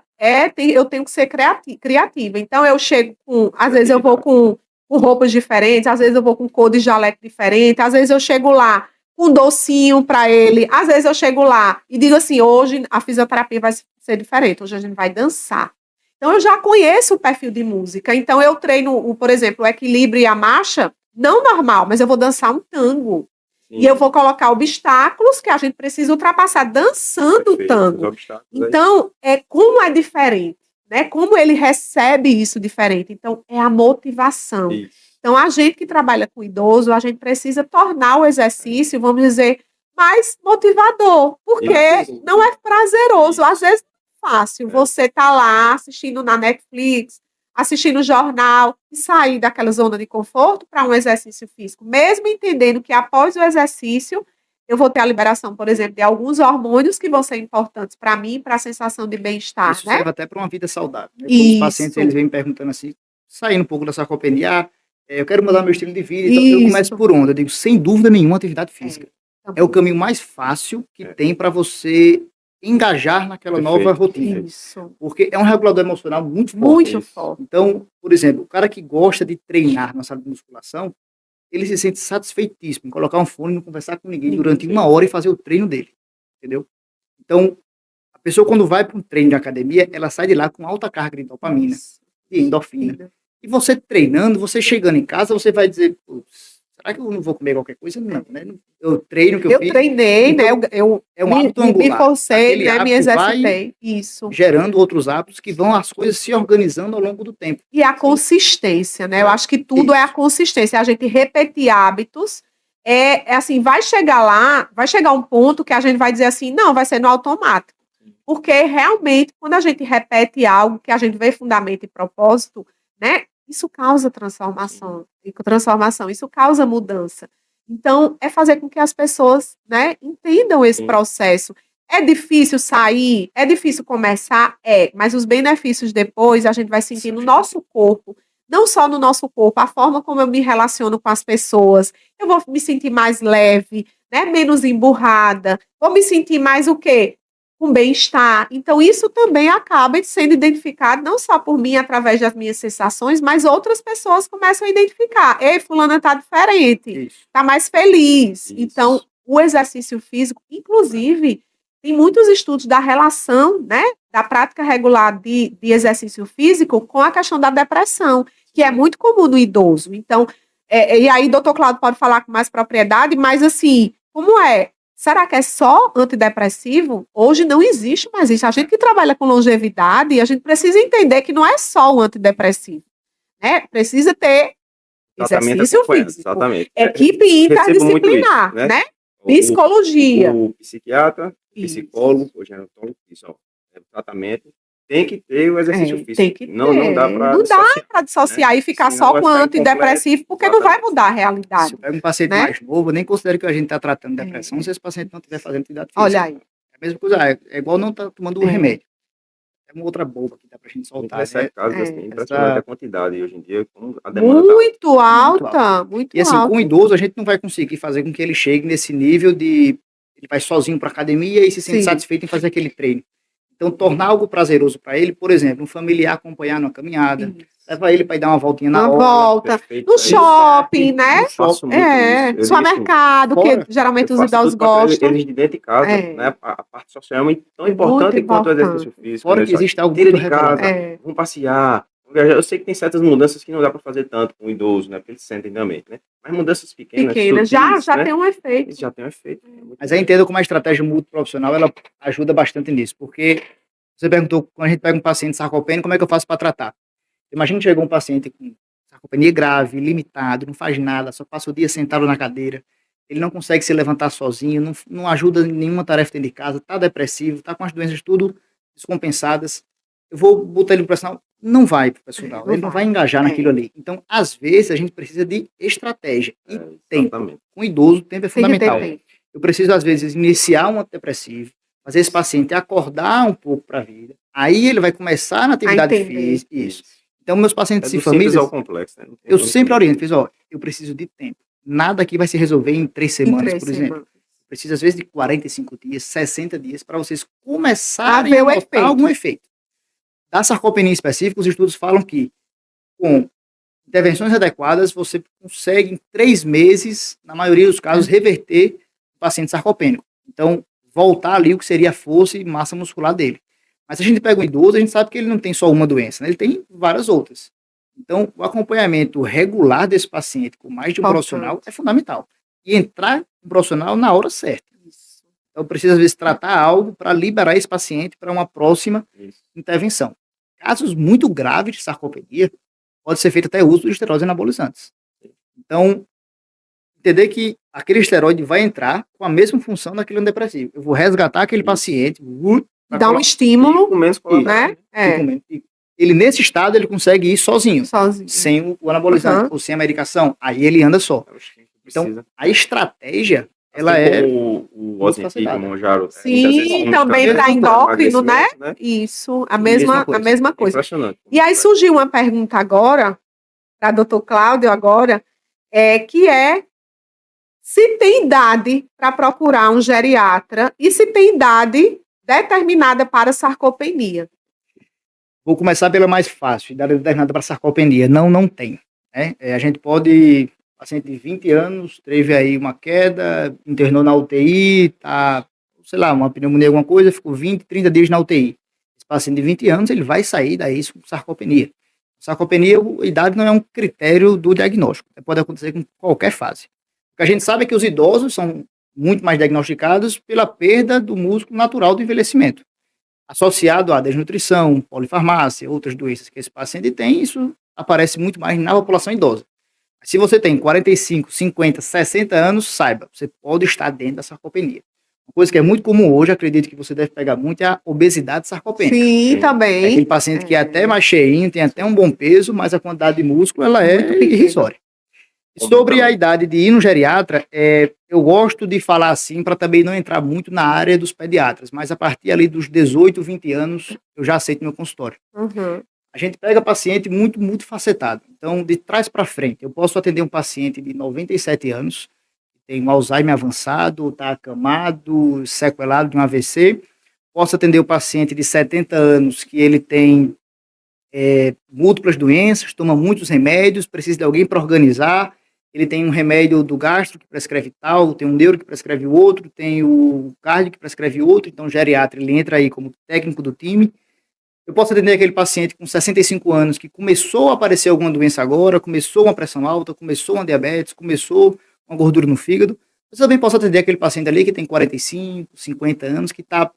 Speaker 1: eu tenho que ser criativa. Então, eu chego com, às vezes eu vou com roupas diferentes, às vezes eu vou com cor de jaleco diferente, às vezes eu chego lá com docinho para ele. Às vezes eu chego lá e digo assim, hoje a fisioterapia vai ser diferente, hoje a gente vai dançar. Então eu já conheço o perfil de música, então eu treino, por exemplo, o equilíbrio e a marcha, não normal, mas eu vou dançar um tango.
Speaker 3: Sim.
Speaker 1: E eu vou colocar obstáculos que a gente precisa ultrapassar dançando o
Speaker 3: Perfeito, os
Speaker 1: tango.
Speaker 3: obstáculos aí.
Speaker 1: Então, como é diferente, né? Como ele recebe isso diferente. Então, é a motivação.
Speaker 3: Isso.
Speaker 1: Então, a gente que trabalha com idoso, a gente precisa tornar o exercício, vamos dizer, mais motivador, porque
Speaker 3: Isso.
Speaker 1: não é prazeroso.
Speaker 3: Isso.
Speaker 1: Às vezes é fácil. Você tá lá assistindo na Netflix, assistindo jornal e sair daquela zona de conforto para um exercício físico, mesmo entendendo que após o exercício eu vou ter a liberação, por exemplo, de alguns hormônios que vão ser importantes para mim, para a sensação de bem-estar,
Speaker 2: Isso
Speaker 1: né?
Speaker 2: serve até para uma vida saudável. Né?
Speaker 1: Isso.
Speaker 2: Os pacientes eles vêm me perguntando assim, saindo um pouco da sarcopenia, eu quero mudar meu estilo de vida, então eu
Speaker 1: Isso.
Speaker 2: começo por onde? Eu digo, sem dúvida nenhuma, atividade física.
Speaker 1: Também.
Speaker 2: É o caminho mais fácil que tem para você engajar naquela
Speaker 3: Perfeito.
Speaker 2: nova rotina.
Speaker 1: Isso.
Speaker 2: Porque é um regulador emocional muito forte.
Speaker 1: Muito
Speaker 3: Isso.
Speaker 1: forte.
Speaker 2: Então, por exemplo, o cara que gosta de treinar na sala de musculação, ele se sente satisfeitíssimo em colocar um fone e não conversar com ninguém durante
Speaker 3: Sim.
Speaker 2: 1 hora e fazer o treino dele. Entendeu? Então, a pessoa quando vai para um treino de academia, ela sai de lá com alta carga de dopamina, de endorfina. E você treinando, você chegando em casa, você vai dizer, putz, será que eu não vou comer qualquer coisa? Não, né? Eu treino que eu fiz.
Speaker 1: Treinei,
Speaker 2: Então,
Speaker 1: né? Eu
Speaker 2: é um hábito
Speaker 1: me
Speaker 2: angular.
Speaker 1: forcei,
Speaker 2: Aquele
Speaker 1: né? Me
Speaker 2: hábito vai
Speaker 1: exercitei. Isso.
Speaker 2: gerando outros hábitos que vão as coisas se organizando ao longo do tempo.
Speaker 1: E a consistência, né? Eu acho que tudo é a consistência. A gente repetir hábitos é assim, vai chegar um ponto que a gente vai dizer assim, não, vai ser no automático. Porque realmente, quando a gente repete algo que a gente vê fundamento e propósito, né? Isso causa transformação, isso causa mudança. Então, é fazer com que as pessoas, né, entendam esse processo. É difícil sair, é difícil começar, mas os benefícios depois a gente vai sentir no nosso corpo, não só no nosso corpo, a forma como eu me relaciono com as pessoas, eu vou me sentir mais leve, né, menos emburrada, vou me sentir mais o quê? Com bem-estar. Então, isso também acaba sendo identificado não só por mim, através das minhas sensações, mas outras pessoas começam a identificar. Ei, fulana está diferente, está mais feliz.
Speaker 3: Isso.
Speaker 1: Então, o exercício físico, inclusive, tem muitos estudos da relação, né, da prática regular de exercício físico com a questão da depressão, que é muito comum no idoso. Então, e aí, doutor Cláudio pode falar com mais propriedade, mas assim, como é? Será que é só antidepressivo? Hoje não existe mais isso. A gente que trabalha com longevidade, a gente precisa entender que não é só o antidepressivo, né? Precisa ter exercício físico,
Speaker 3: exatamente.
Speaker 1: equipe interdisciplinar,
Speaker 3: isso,
Speaker 1: né? Psicologia.
Speaker 3: O psiquiatra, o
Speaker 1: Isso.
Speaker 3: psicólogo, o gerontólogo, isso, o tratamento, tem que ter o exercício físico.
Speaker 1: Tem que ter.
Speaker 3: Não dá
Speaker 1: para dissociar e ficar
Speaker 3: Senão
Speaker 1: só
Speaker 3: vai
Speaker 1: com
Speaker 3: ficar
Speaker 1: antidepressivo, porque
Speaker 3: incompleto.
Speaker 1: não vai mudar a realidade.
Speaker 2: Se eu pego um paciente
Speaker 1: né?
Speaker 2: mais novo, eu nem considero que a gente está tratando depressão se esse paciente não estiver fazendo atividade física.
Speaker 1: Olha aí.
Speaker 2: É a mesma coisa, é igual não estar tomando um remédio. É uma outra bomba que dá pra gente soltar.
Speaker 3: Nesse caso, assim, impressionante a quantidade hoje em dia, como a demanda
Speaker 1: muito alta, muito
Speaker 2: E assim,
Speaker 1: alta.
Speaker 2: com o idoso, a gente não vai conseguir fazer com que ele chegue nesse nível de ele vai sozinho para academia e se sente satisfeito em fazer aquele treino. Então, tornar algo prazeroso para ele, por exemplo, um familiar acompanhar numa caminhada, leva ele para ir dar uma voltinha na
Speaker 1: volta, no shopping, né?
Speaker 3: Eu faço muito isso.
Speaker 1: Supermercado, que geralmente os idosos gostam.
Speaker 3: Eles de dentro de casa, né? A parte social é tão importante quanto o exercício físico.
Speaker 2: Fora que existe algo
Speaker 3: tira
Speaker 2: muito
Speaker 3: de casa,
Speaker 2: revelado.
Speaker 3: vamos passear. Eu sei que tem certas mudanças que não dá para fazer tanto com o idoso, né? Porque eles sentem também, né? Mas mudanças pequenas, sutis,
Speaker 1: já
Speaker 3: né?
Speaker 1: tem um efeito.
Speaker 3: Isso já tem um efeito.
Speaker 2: Mas aí entenda como a estratégia multiprofissional, ela ajuda bastante nisso, porque você perguntou, quando a gente pega um paciente sarcopênico, como é que eu faço para tratar? Imagina que chegou um paciente com sarcopenia grave, limitado, não faz nada, só passa o dia sentado na cadeira, ele não consegue se levantar sozinho, não ajuda em nenhuma tarefa dentro de casa, está depressivo, está com as doenças tudo descompensadas. Eu vou botar ele no profissional, não vai pro profissional, ele não vai engajar naquilo ali. Então, às vezes, a gente precisa de estratégia e tempo. Com o idoso, o tempo é fundamental. Eu preciso, às vezes, iniciar um antidepressivo, fazer esse paciente acordar um pouco para a vida, aí ele vai começar na atividade física. Isso. Então, meus pacientes e famílias,
Speaker 3: complexo, né?
Speaker 2: eu sempre oriento, eu preciso de tempo. Nada aqui vai se resolver em 3 semanas, por exemplo. Precisa, às vezes, de 45 dias, 60 dias, para vocês começarem a notar algum efeito. Da sarcopenia em específico, os estudos falam que, com intervenções adequadas, você consegue, em 3 meses, na maioria dos casos, reverter paciente sarcopênico. Então, voltar ali o que seria a força e massa muscular dele. Mas se a gente pega um idoso, a gente sabe que ele não tem só uma doença, né? Ele tem várias outras. Então, o acompanhamento regular desse paciente com mais de um profissional é fundamental. E entrar um profissional na hora certa.
Speaker 1: Isso.
Speaker 2: Então, precisa, às vezes, tratar algo para liberar esse paciente para uma próxima intervenção. Casos muito graves de sarcopenia, pode ser feito até uso de esteroides anabolizantes. Então, entender que aquele esteroide vai entrar com a mesma função daquele antidepressivo. Eu vou resgatar aquele paciente,
Speaker 1: Dá um estímulo, né?
Speaker 2: Ele, nesse estado, ele consegue ir sozinho. Sem o anabolizante, ou sem a medicação. Aí ele anda só. Então, a estratégia, ela
Speaker 3: o Ozempic, o Mounjaro.
Speaker 1: Sim, também para endócrino, né? Isso, a mesma coisa.
Speaker 3: Impressionante.
Speaker 1: E aí surgiu uma pergunta agora, para o Dr. Cláudio agora, que é se tem idade para procurar um geriatra e se tem idade determinada para sarcopenia.
Speaker 2: Vou começar pela mais fácil, idade determinada para sarcopenia. Não tem. Né? A gente pode, paciente de 20 anos, teve aí uma queda, internou na UTI, tá, sei lá, uma pneumonia, alguma coisa, ficou 20, 30 dias na UTI. Esse paciente de 20 anos, ele vai sair daí com sarcopenia. Sarcopenia, a idade não é um critério do diagnóstico. Pode acontecer com qualquer fase. O que a gente sabe é que os idosos são muito mais diagnosticados pela perda do músculo natural do envelhecimento, associado à desnutrição, polifarmácia, outras doenças que esse paciente tem, isso aparece muito mais na população idosa. Se você tem 45, 50, 60 anos, saiba, você pode estar dentro da sarcopenia. Uma coisa que é muito comum hoje, acredito que você deve pegar muito, é a obesidade sarcopênica.
Speaker 1: Sim, também.
Speaker 2: É aquele paciente que é até mais cheinho, tem até um bom peso, mas a quantidade de músculo ela é irrisória. Sobre a idade de ir no geriatra, eu gosto de falar assim para também não entrar muito na área dos pediatras, mas a partir ali dos 18, 20 anos, eu já aceito meu consultório.
Speaker 1: Uhum.
Speaker 2: A gente pega paciente muito, muito facetado. Então, de trás para frente, eu posso atender um paciente de 97 anos, que tem um Alzheimer avançado, está acamado, sequelado de um AVC. Posso atender o paciente de 70 anos, que ele tem múltiplas doenças, toma muitos remédios, precisa de alguém para organizar. Ele tem um remédio do gastro que prescreve tal, tem um neuro que prescreve outro, tem o cardio que prescreve outro, então o geriatra ele entra aí como técnico do time. Eu posso atender aquele paciente com 65 anos que começou a aparecer alguma doença agora, começou uma pressão alta, começou uma diabetes, começou uma gordura no fígado. Eu também posso atender aquele paciente ali que tem 45, 50 anos, que está,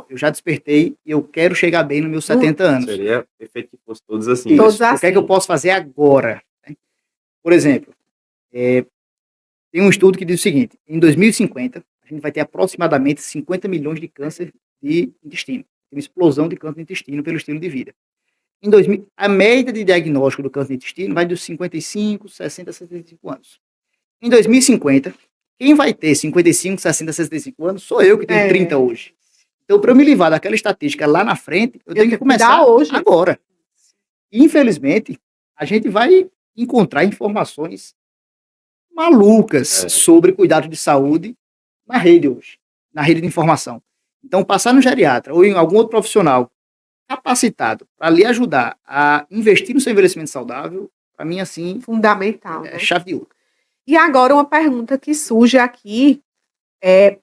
Speaker 2: eu já despertei e eu quero chegar bem nos meus 70 anos.
Speaker 3: Seria perfeito que fosse todos assim.
Speaker 1: Todos assim.
Speaker 2: O que é que eu posso fazer agora? Por exemplo, tem um estudo que diz o seguinte: em 2050, a gente vai ter aproximadamente 50 milhões de câncer de intestino. Tem uma explosão de câncer de intestino pelo estilo de vida. Em 2000, a média de diagnóstico do câncer de intestino vai dos 55, 60, 65 anos. Em 2050, quem vai ter 55, 60, 65 anos sou eu que tenho 30 hoje. Então, para eu me livrar daquela estatística lá na frente, eu tenho que começar hoje, agora. Infelizmente, a gente vai encontrar informações malucas sobre cuidado de saúde na rede hoje, na rede de informação. Então, passar no geriatra ou em algum outro profissional capacitado para lhe ajudar a investir no seu envelhecimento saudável, para mim, assim,
Speaker 1: fundamental.
Speaker 2: É chave de ouro.
Speaker 1: E agora uma pergunta que surge aqui,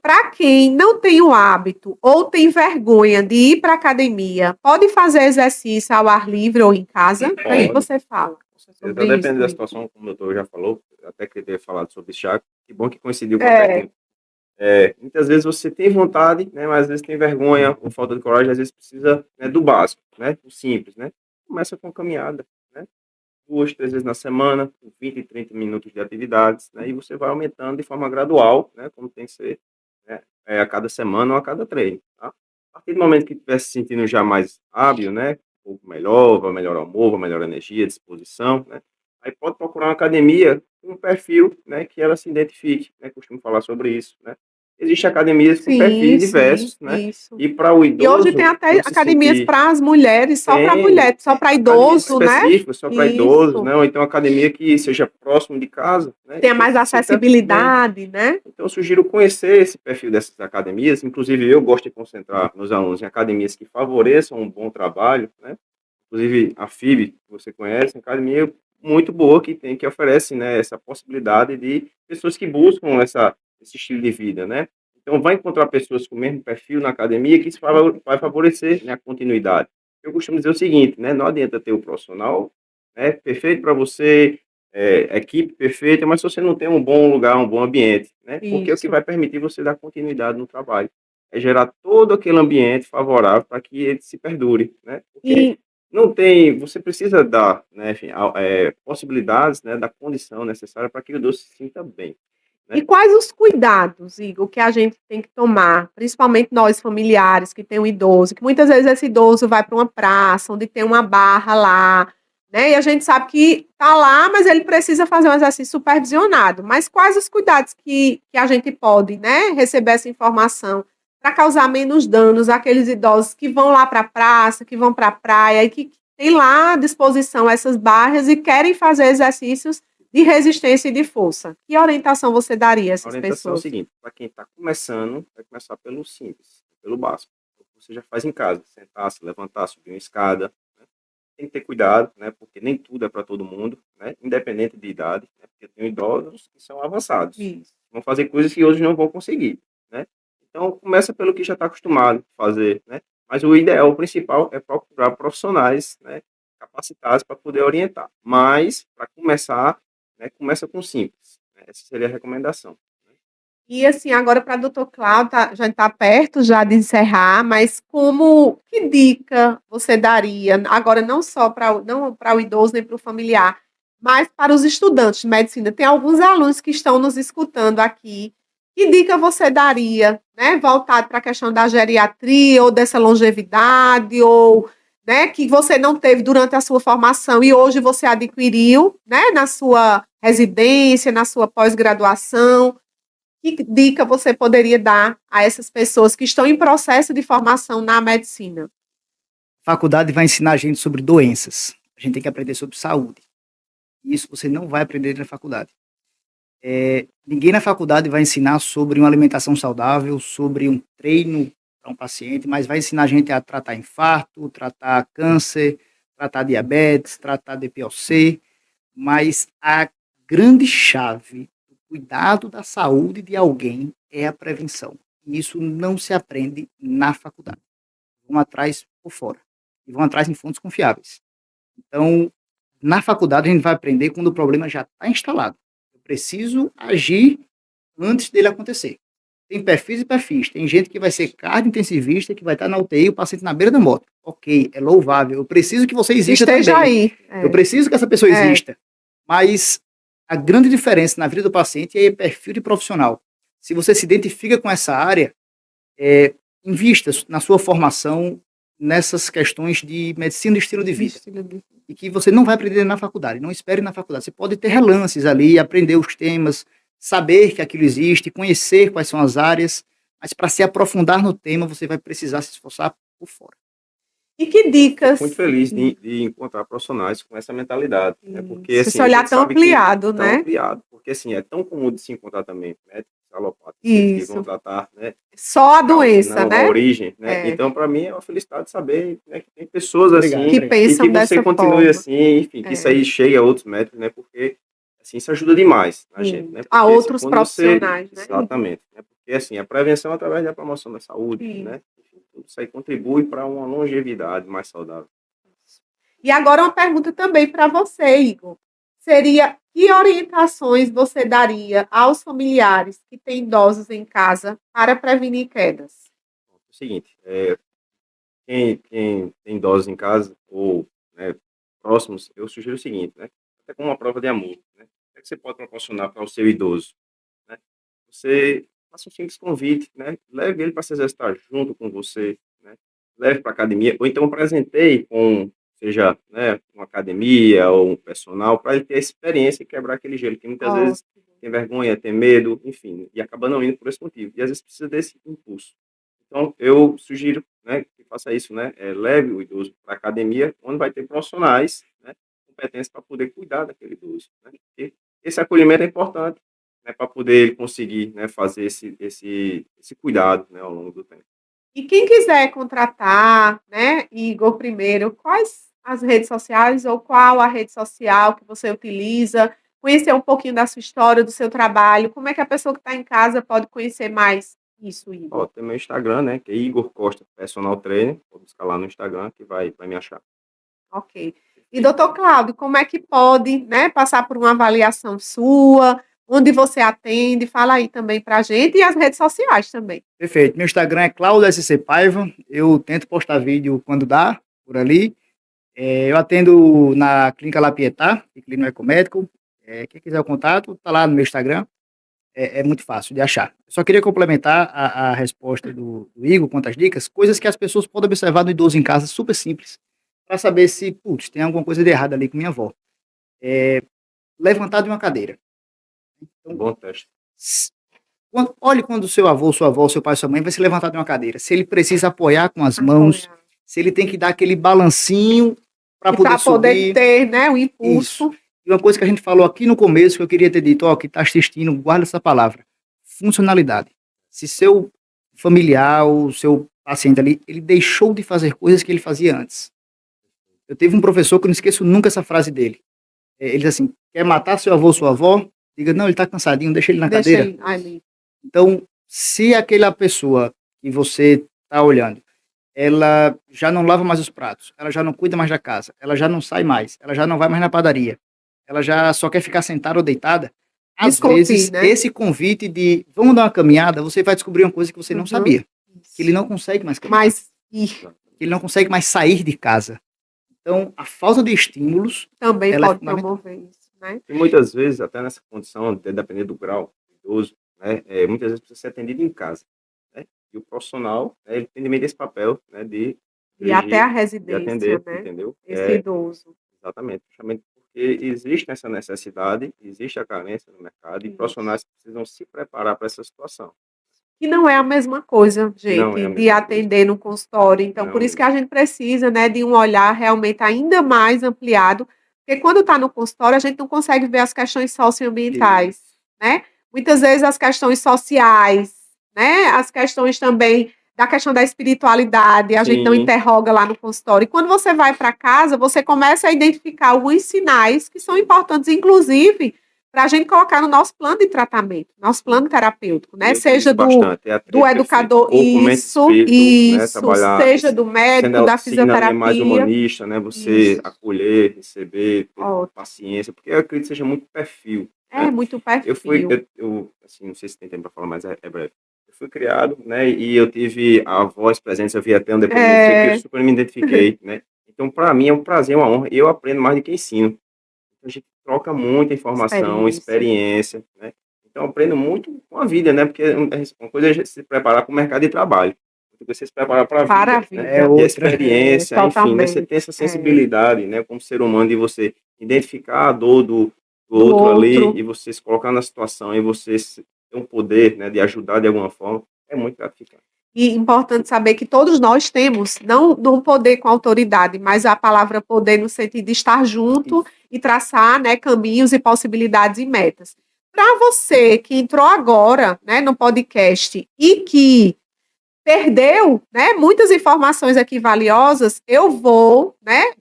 Speaker 1: para quem não tem o hábito ou tem vergonha de ir para a academia, pode fazer exercício ao ar livre ou em casa? O que você fala?
Speaker 3: Depende da situação, como o doutor já falou, até queria ter falado sobre isso já, que bom que coincidiu com a pergunta. Muitas vezes você tem vontade, né, mas às vezes tem vergonha ou falta de coragem, às vezes precisa, né, do básico, né, do simples, né? Começa com caminhada, né? 2, 3 vezes na semana, com 20, 30 minutos de atividades, né? E você vai aumentando de forma gradual, né, como tem que ser, né, a cada semana ou a cada treino, tá? A partir do momento que estiver se sentindo já mais hábil, né, um pouco melhor, vai melhorar o humor, vai melhorar a energia, disposição, né? Aí pode procurar uma academia com um perfil, né, que ela se identifique, né? Costumo falar sobre isso, né? Existem academias com perfis diversos, né? Isso. E para o idoso...
Speaker 1: E hoje tem até academias para as mulheres, só para mulheres, só para idoso, né?
Speaker 3: Específico, só para idosos, né? Ou então academia que seja próximo de casa, né?
Speaker 1: Tenha mais acessibilidade, né?
Speaker 3: Então eu sugiro conhecer esse perfil dessas academias. Inclusive eu gosto de concentrar meus alunos em academias que favoreçam um bom trabalho, né? Inclusive a FIB, que você conhece, academia muito boa que oferece, né, essa possibilidade de pessoas que buscam esse esse estilo de vida, né? Então, vai encontrar pessoas com o mesmo perfil na academia que isso vai favorecer, né, a continuidade. Eu costumo dizer o seguinte, né? Não adianta ter o profissional, né, perfeito para você, equipe perfeita, mas se você não tem um bom lugar, um bom ambiente, né? Porque é o que
Speaker 1: Isso.
Speaker 3: vai permitir você dar continuidade no trabalho. É gerar todo aquele ambiente favorável para que ele se perdure, né? Porque
Speaker 1: E,
Speaker 3: não tem, você precisa dar, né, enfim, possibilidades, né, da condição necessária para que o idoso se sinta bem,
Speaker 1: e
Speaker 3: né?
Speaker 1: quais os cuidados, Igor, que a gente tem que tomar, principalmente nós familiares que tem um idoso, que muitas vezes esse idoso vai para uma praça onde tem uma barra lá, né? E a gente sabe que tá lá, mas ele precisa fazer um exercício supervisionado. Mas quais os cuidados que a gente pode, né, receber essa informação para causar menos danos àqueles idosos que vão lá para a praça, que vão para a praia e que têm lá à disposição essas barras e querem fazer exercícios de resistência e de força. Que orientação você daria a
Speaker 3: A
Speaker 1: essas
Speaker 3: orientação é o
Speaker 1: pessoas?
Speaker 3: seguinte, para quem está começando, vai começar pelo simples, pelo básico. Você já faz em casa, sentar, se levantar, subir uma escada, né? Tem que ter cuidado, né? Porque nem tudo é para todo mundo, né? Independente de idade, né? Porque tem idosos que são avançados,
Speaker 1: Isso.
Speaker 3: vão fazer coisas que outros não vão conseguir, né? Então, começa pelo que já está acostumado a fazer, né? Mas o ideal, o principal, é procurar profissionais, né, capacitados para poder orientar. Mas, para começar, né, começa com simples, né? Essa seria a recomendação.
Speaker 1: E assim, agora para o doutor Cláudio, já está perto já de encerrar, mas que dica você daria, agora não só não para o idoso nem para o familiar, mas para os estudantes de medicina? Tem alguns alunos que estão nos escutando aqui. Que dica você daria, né, voltado para a questão da geriatria ou dessa longevidade, ou, né, que você não teve durante a sua formação e hoje você adquiriu, né, na sua residência, na sua pós-graduação? Que dica você poderia dar a essas pessoas que estão em processo de formação na medicina?
Speaker 2: A faculdade vai ensinar a gente sobre doenças. A gente tem que aprender sobre saúde. Isso você não vai aprender na faculdade. Ninguém na faculdade vai ensinar sobre uma alimentação saudável, sobre um treino para um paciente, mas vai ensinar a gente a tratar infarto, tratar câncer, tratar diabetes, tratar DPOC, mas a grande chave do cuidado da saúde de alguém é a prevenção. E isso não se aprende na faculdade. Vão atrás por fora. E vão atrás em fontes confiáveis. Então, na faculdade a gente vai aprender quando o problema já está instalado. Eu preciso agir antes dele acontecer. Tem perfis e perfis. Tem gente que vai ser cardio-intensivista, que vai estar na UTI, o paciente na beira da morte. Ok, é louvável. Eu preciso que você exista
Speaker 1: Esteja
Speaker 2: também.
Speaker 1: aí.
Speaker 2: Eu preciso que essa pessoa
Speaker 1: É.
Speaker 2: exista. Mas a grande diferença na vida do paciente é o perfil de profissional. Se você se identifica com essa área, invista na sua formação nessas questões de medicina e estilo de vida. E que você não vai aprender na faculdade. Não espere na faculdade. Você pode ter relances ali, aprender os temas, saber que aquilo existe, conhecer quais são as áreas, mas para se aprofundar no tema, você vai precisar se esforçar por fora.
Speaker 1: E que dicas?
Speaker 3: Muito feliz de encontrar profissionais com essa mentalidade, né? Porque
Speaker 1: Isso,
Speaker 3: assim,
Speaker 1: esse
Speaker 3: a
Speaker 1: olhar
Speaker 3: gente
Speaker 1: tão
Speaker 3: sabe que
Speaker 1: ampliado,
Speaker 3: tão
Speaker 1: né?
Speaker 3: ampliado, porque assim, é tão comum de se encontrar também médicos alopatas que vão
Speaker 1: Isso.
Speaker 3: tratar, né,
Speaker 1: Só a
Speaker 3: a causa e
Speaker 1: doença,
Speaker 3: não a
Speaker 1: né?
Speaker 3: origem, né?
Speaker 1: É.
Speaker 3: Então, para mim é uma felicidade saber, né, que tem pessoas
Speaker 2: Obrigado,
Speaker 3: assim
Speaker 1: Que
Speaker 2: obrigado.
Speaker 3: e que
Speaker 1: pensam
Speaker 3: você
Speaker 1: dessa
Speaker 3: continue
Speaker 1: forma.
Speaker 3: assim, enfim, que isso
Speaker 1: É.
Speaker 3: aí chegue a outros médicos, né? Porque assim, isso ajuda demais a gente, né?
Speaker 1: A
Speaker 3: Porque assim,
Speaker 1: outros
Speaker 3: quando você
Speaker 1: profissionais, né?
Speaker 3: exatamente, né? Porque assim, a prevenção através da promoção da saúde,
Speaker 1: Sim.
Speaker 3: né? Enfim, tudo isso aí contribui para uma longevidade mais saudável.
Speaker 1: E agora uma pergunta também para você, Igor. Seria: que orientações você daria aos familiares que têm idosos em casa para prevenir quedas?
Speaker 3: É o seguinte, quem tem idosos em casa ou, né, próximos, eu sugiro o seguinte, né? Até como uma prova de amor, né? O que é que você pode proporcionar para o seu idoso, né? Você faça um simples convite, né? Leve ele para se exercitar junto com você, né? Leve para academia, ou então presenteie com, seja, né, uma academia ou um personal, para ele ter a experiência e quebrar aquele gelo, que muitas vezes tem vergonha, tem medo, enfim, e acaba não indo por esse motivo. E às vezes precisa desse impulso. Então, eu sugiro, né, que faça isso, né, leve o idoso para a academia, onde vai ter profissionais, né, competentes para poder cuidar daquele idoso, né, porque esse acolhimento é importante, né, para poder ele conseguir, né, fazer esse cuidado, né, ao longo do tempo.
Speaker 1: E quem quiser contratar, né, Igor, primeiro, quais as redes sociais ou qual a rede social que você utiliza conhecer um pouquinho da sua história, do seu trabalho, como é que a pessoa que está em casa pode conhecer mais isso, Igor?
Speaker 3: Ó, tem meu Instagram, né, que é Igor Costa Personal Trainer. Vou buscar lá no Instagram que vai me achar.
Speaker 1: Ok. E, doutor Cláudio, como é que pode, né, passar por uma avaliação sua, onde você atende? Fala aí também para a gente e as redes sociais também.
Speaker 2: Perfeito. Meu Instagram é Claudio SC Paiva. Eu tento postar vídeo quando dá, por ali. Eu atendo na Clínica La Pietà, clínico ecomédico. Quem quiser o contato, tá lá no meu Instagram. É muito fácil de achar. Eu só queria complementar a resposta do Igor quanto às dicas, coisas que as pessoas podem observar no idoso em casa, super simples, para saber se, putz, tem alguma coisa de errado ali com minha avó. Levantar de uma cadeira. Então,
Speaker 3: Bom teste.
Speaker 2: olhe quando o seu avô, sua avó, seu pai, sua mãe vai se levantar de uma cadeira. Se ele precisa apoiar com as mãos, se ele tem que dar aquele balancinho para poder subir.
Speaker 1: Ter, né, o impulso.
Speaker 2: Isso. E uma coisa que a gente falou aqui no começo, que eu queria ter dito, ó, que está assistindo, guarda essa palavra. Funcionalidade. Se seu familiar, o seu paciente ali, ele deixou de fazer coisas que ele fazia antes. Eu tive um professor que eu não esqueço nunca essa frase dele. Ele diz assim, quer matar seu avô, sua avó? Diga, não, ele está cansadinho, deixa ele na cadeira.
Speaker 1: Ele ali.
Speaker 2: Então, se aquela pessoa que você está olhando, ela já não lava mais os pratos, ela já não cuida mais da casa, ela já não sai mais, ela já não vai mais na padaria, ela já só quer ficar sentada ou deitada, às vezes, né? Esse convite de vamos dar uma caminhada, você vai descobrir uma coisa que você não sabia, que ele não consegue mais caminhar, que ele não consegue mais sair de casa. Então, a falta de estímulos
Speaker 1: também pode promover isso, né?
Speaker 3: E muitas vezes, até nessa condição, dependendo do grau do idoso, né, muitas vezes precisa ser atendido em casa, né? E o profissional, né, ele tem também esse papel, né, de
Speaker 1: até a residência,
Speaker 3: de atender,
Speaker 1: né?
Speaker 3: Entendeu?
Speaker 1: Esse idoso.
Speaker 3: Exatamente, justamente porque existe essa necessidade, existe a carência no mercado e profissionais precisam se preparar para essa situação.
Speaker 1: E não é a mesma coisa, gente, de atender no consultório. Então, por isso que a gente precisa, né, de um olhar realmente ainda mais ampliado, porque quando está no consultório, a gente não consegue ver as questões socioambientais, né? Muitas vezes as questões sociais, né? As questões também da questão da espiritualidade, a gente não interroga lá no consultório. E quando você vai para casa, você começa a identificar alguns sinais que são importantes, inclusive, para a gente colocar no nosso plano de tratamento, nosso plano terapêutico, né? Seja do educador, isso, né? Seja do médico, da fisioterapia.
Speaker 3: É mais humanista, né? Você acolher, receber, ter paciência, porque eu acredito que seja muito perfil.
Speaker 1: Né? Muito perfil.
Speaker 3: Eu assim, não sei se tem tempo para falar, mas é breve. Eu fui criado, né? E eu tive a voz presente, eu vi até um depoimento que eu super me identifiquei, né? Então, para mim, é um prazer, uma honra. Eu aprendo mais do que ensino. A gente troca muita informação, experiência, né? Então, eu aprendo muito com a vida, né? Porque uma coisa é se preparar para o mercado de trabalho, outra coisa é se preparar para a vida, né? E a experiência, enfim, né? Você tem essa sensibilidade, né? Como ser humano, de você identificar a dor do outro ali, e você se colocar na situação, e você ter um poder, né? De ajudar de alguma forma, é muito gratificante.
Speaker 1: E importante saber que todos nós temos, não um poder com autoridade, mas a palavra poder no sentido de estar junto e traçar, né, caminhos e possibilidades e metas. Para você que entrou agora, né, no podcast e que perdeu, né, muitas informações aqui valiosas, eu vou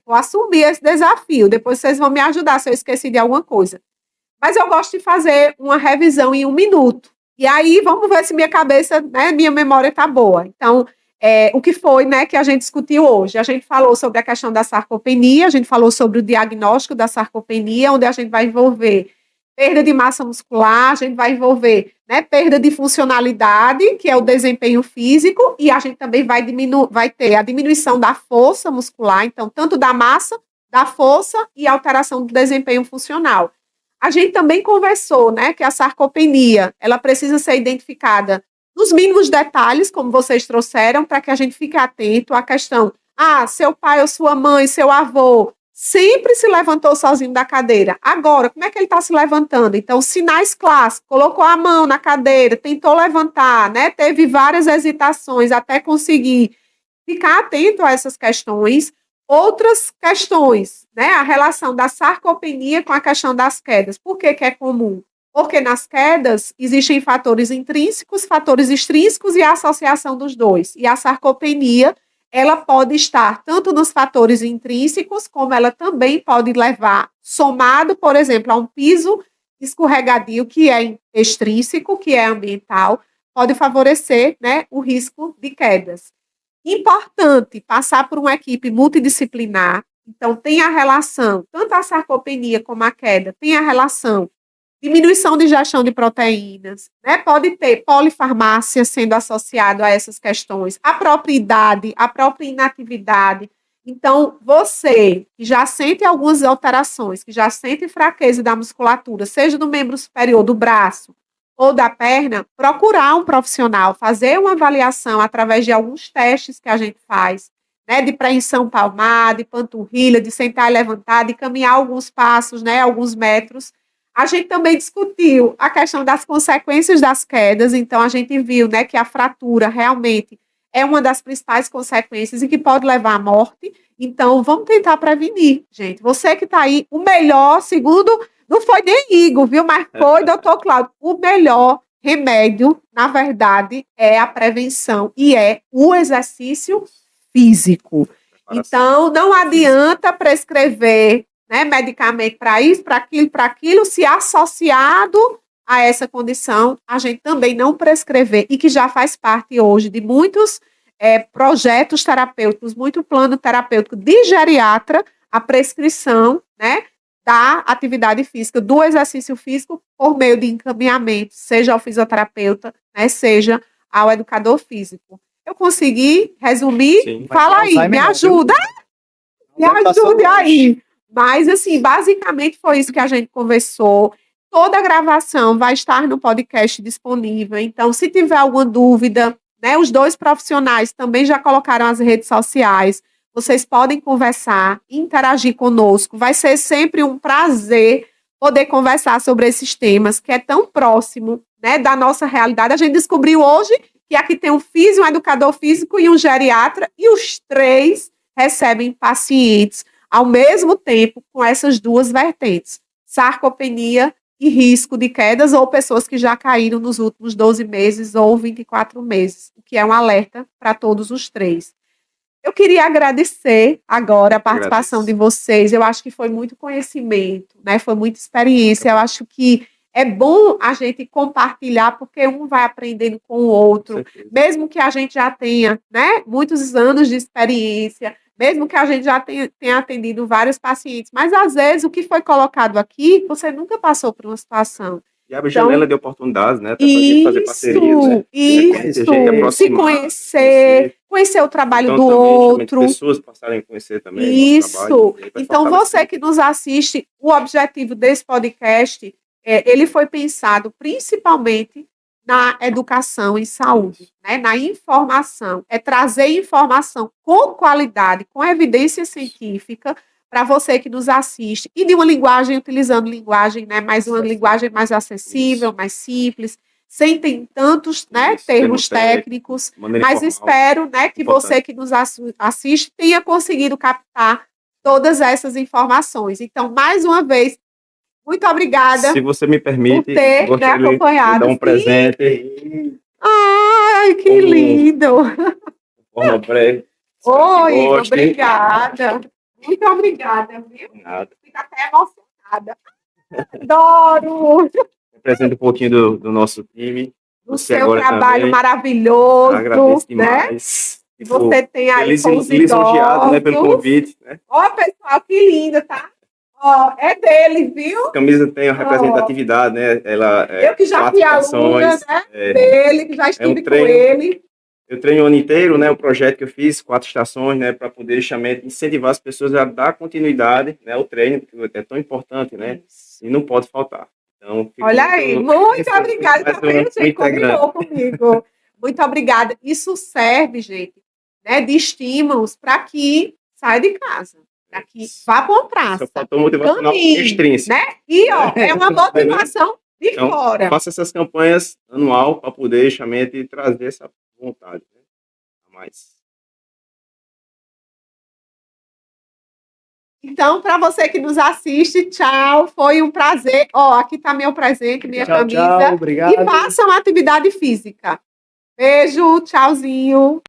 Speaker 1: assumir esse desafio. Depois vocês vão me ajudar se eu esqueci de alguma coisa. Mas eu gosto de fazer uma revisão em 1 minuto. E aí, vamos ver se minha cabeça, né, minha memória está boa. Então, o que foi, né, que a gente discutiu hoje? A gente falou sobre a questão da sarcopenia, a gente falou sobre o diagnóstico da sarcopenia, onde a gente vai envolver perda de massa muscular, a gente vai envolver, né, perda de funcionalidade, que é o desempenho físico, e a gente também vai ter a diminuição da força muscular, então, tanto da massa, da força e alteração do desempenho funcional. A gente também conversou, né, que a sarcopenia, ela precisa ser identificada nos mínimos detalhes, como vocês trouxeram, para que a gente fique atento à questão, seu pai ou sua mãe, seu avô, sempre se levantou sozinho da cadeira. Agora, como é que ele está se levantando? Então, sinais clássicos, colocou a mão na cadeira, tentou levantar, né, teve várias hesitações até conseguir ficar atento a essas questões. Outras questões, né? A relação da sarcopenia com a questão das quedas. Por que é comum? Porque nas quedas existem fatores intrínsecos, fatores extrínsecos e a associação dos dois. E a sarcopenia, ela pode estar tanto nos fatores intrínsecos, como ela também pode levar, somado, por exemplo, a um piso escorregadio, que é extrínseco, que é ambiental, pode favorecer, né, o risco de quedas. Importante passar por uma equipe multidisciplinar, então tem a relação, tanto a sarcopenia como a queda, tem a relação diminuição de ingestão de proteínas, né? Pode ter polifarmácia sendo associado a essas questões, a própria idade, a própria inatividade. Então, você que já sente algumas alterações, que já sente fraqueza da musculatura, seja no membro superior do braço ou da perna, procurar um profissional, fazer uma avaliação através de alguns testes que a gente faz, né, de preensão palmar, de panturrilha, de sentar e levantar, de caminhar alguns passos, né, alguns metros. A gente também discutiu a questão das consequências das quedas, então a gente viu, né, que a fratura realmente é uma das principais consequências e que pode levar à morte. Então, vamos tentar prevenir, gente. Você que está aí, o melhor, segundo, não foi nem Igor, viu, mas foi doutor Cláudio, o melhor remédio, na verdade, é a prevenção e é o exercício físico. Então, não adianta prescrever, né, medicamento para isso, para aquilo, se associado a essa condição, a gente também não prescrever, e que já faz parte hoje de muitos projetos terapêuticos, muito plano terapêutico de geriatra, a prescrição, né, da atividade física, do exercício físico, por meio de encaminhamento, seja ao fisioterapeuta, né, seja ao educador físico. Eu consegui resumir?
Speaker 3: Sim.
Speaker 1: Fala aí, me ajuda! Me ajude aí! Mas, assim, basicamente foi isso que a gente conversou. Toda a gravação vai estar no podcast disponível. Então, se tiver alguma dúvida, né, os dois profissionais também já colocaram as redes sociais. Vocês podem conversar, interagir conosco. Vai ser sempre um prazer poder conversar sobre esses temas, que é tão próximo, né, da nossa realidade. A gente descobriu hoje que aqui tem um físico, um educador físico e um geriatra, e os três recebem pacientes ao mesmo tempo com essas duas vertentes, sarcopenia e risco de quedas, ou pessoas que já caíram nos últimos 12 meses ou 24 meses, o que é um alerta para todos os três. Eu queria agradecer agora a participação de vocês. Eu acho que foi muito conhecimento, né? Foi muita experiência. Eu acho que é bom a gente compartilhar, porque um vai aprendendo com o outro, mesmo que a gente já tenha, né, muitos anos de experiência, mesmo que a gente já tenha atendido vários pacientes, mas às vezes o que foi colocado aqui, você nunca passou por uma situação.
Speaker 3: E abre janela de oportunidades, né? Para fazer parcerias, né?
Speaker 1: Isso, se conhecer o trabalho
Speaker 3: então,
Speaker 1: do outro.
Speaker 3: Pessoas passarem a conhecer também.
Speaker 1: Isso. Então, você que nos assiste, o objetivo desse podcast, ele foi pensado principalmente na educação em saúde, né? Na informação. É trazer informação com qualidade, com evidência científica, para você que nos assiste, e de uma linguagem, utilizando linguagem, né, uma linguagem mais acessível, mais simples, sem ter tantos, né, termos técnicos, mas espero, né, que você que nos assiste tenha conseguido captar todas essas informações. Então, mais uma vez, muito obrigada.
Speaker 3: Se você me permite,
Speaker 1: por ter, né, acompanhado.
Speaker 3: Dar um presente.
Speaker 1: Ai, que lindo! Oi, obrigada. Muito obrigada, viu?
Speaker 3: Nada.
Speaker 1: Fico até emocionada. Adoro!
Speaker 3: Apresento um pouquinho do nosso time.
Speaker 1: Do seu trabalho também maravilhoso.
Speaker 3: Agradeço demais.
Speaker 1: Né? E você tem aí
Speaker 3: lisonjeado, né, pelo convite. Né?
Speaker 1: Ó, pessoal, que lindo, tá? Ó, é dele, viu?
Speaker 3: A camisa tem a representatividade, né? Ela,
Speaker 1: eu que já fui aluna, né? Dele, que já estive com ele.
Speaker 3: Eu treino o ano inteiro, né? O projeto que eu fiz, 4 estações, né? Para poder justamente incentivar as pessoas a dar continuidade, né? Ao treino, que é tão importante, né? E não pode faltar. Então,
Speaker 1: olha aí, muito obrigada. Também a gente combinou comigo. Muito obrigada. Isso serve, gente, né? De estímulos para que saia de casa. Para que vá para uma praça.
Speaker 3: Só faltou motivacional extrínseco.
Speaker 1: Né? E, ó, é uma motivação de
Speaker 3: então,
Speaker 1: fora.
Speaker 3: Faça essas campanhas anual para poder justamente trazer essa vontade, né? A mais.
Speaker 1: Então, para você que nos assiste, tchau, foi um prazer. Ó, aqui está meu presente, minha camisa.
Speaker 2: Tchau, obrigado.
Speaker 1: E façam atividade física. Beijo, tchauzinho.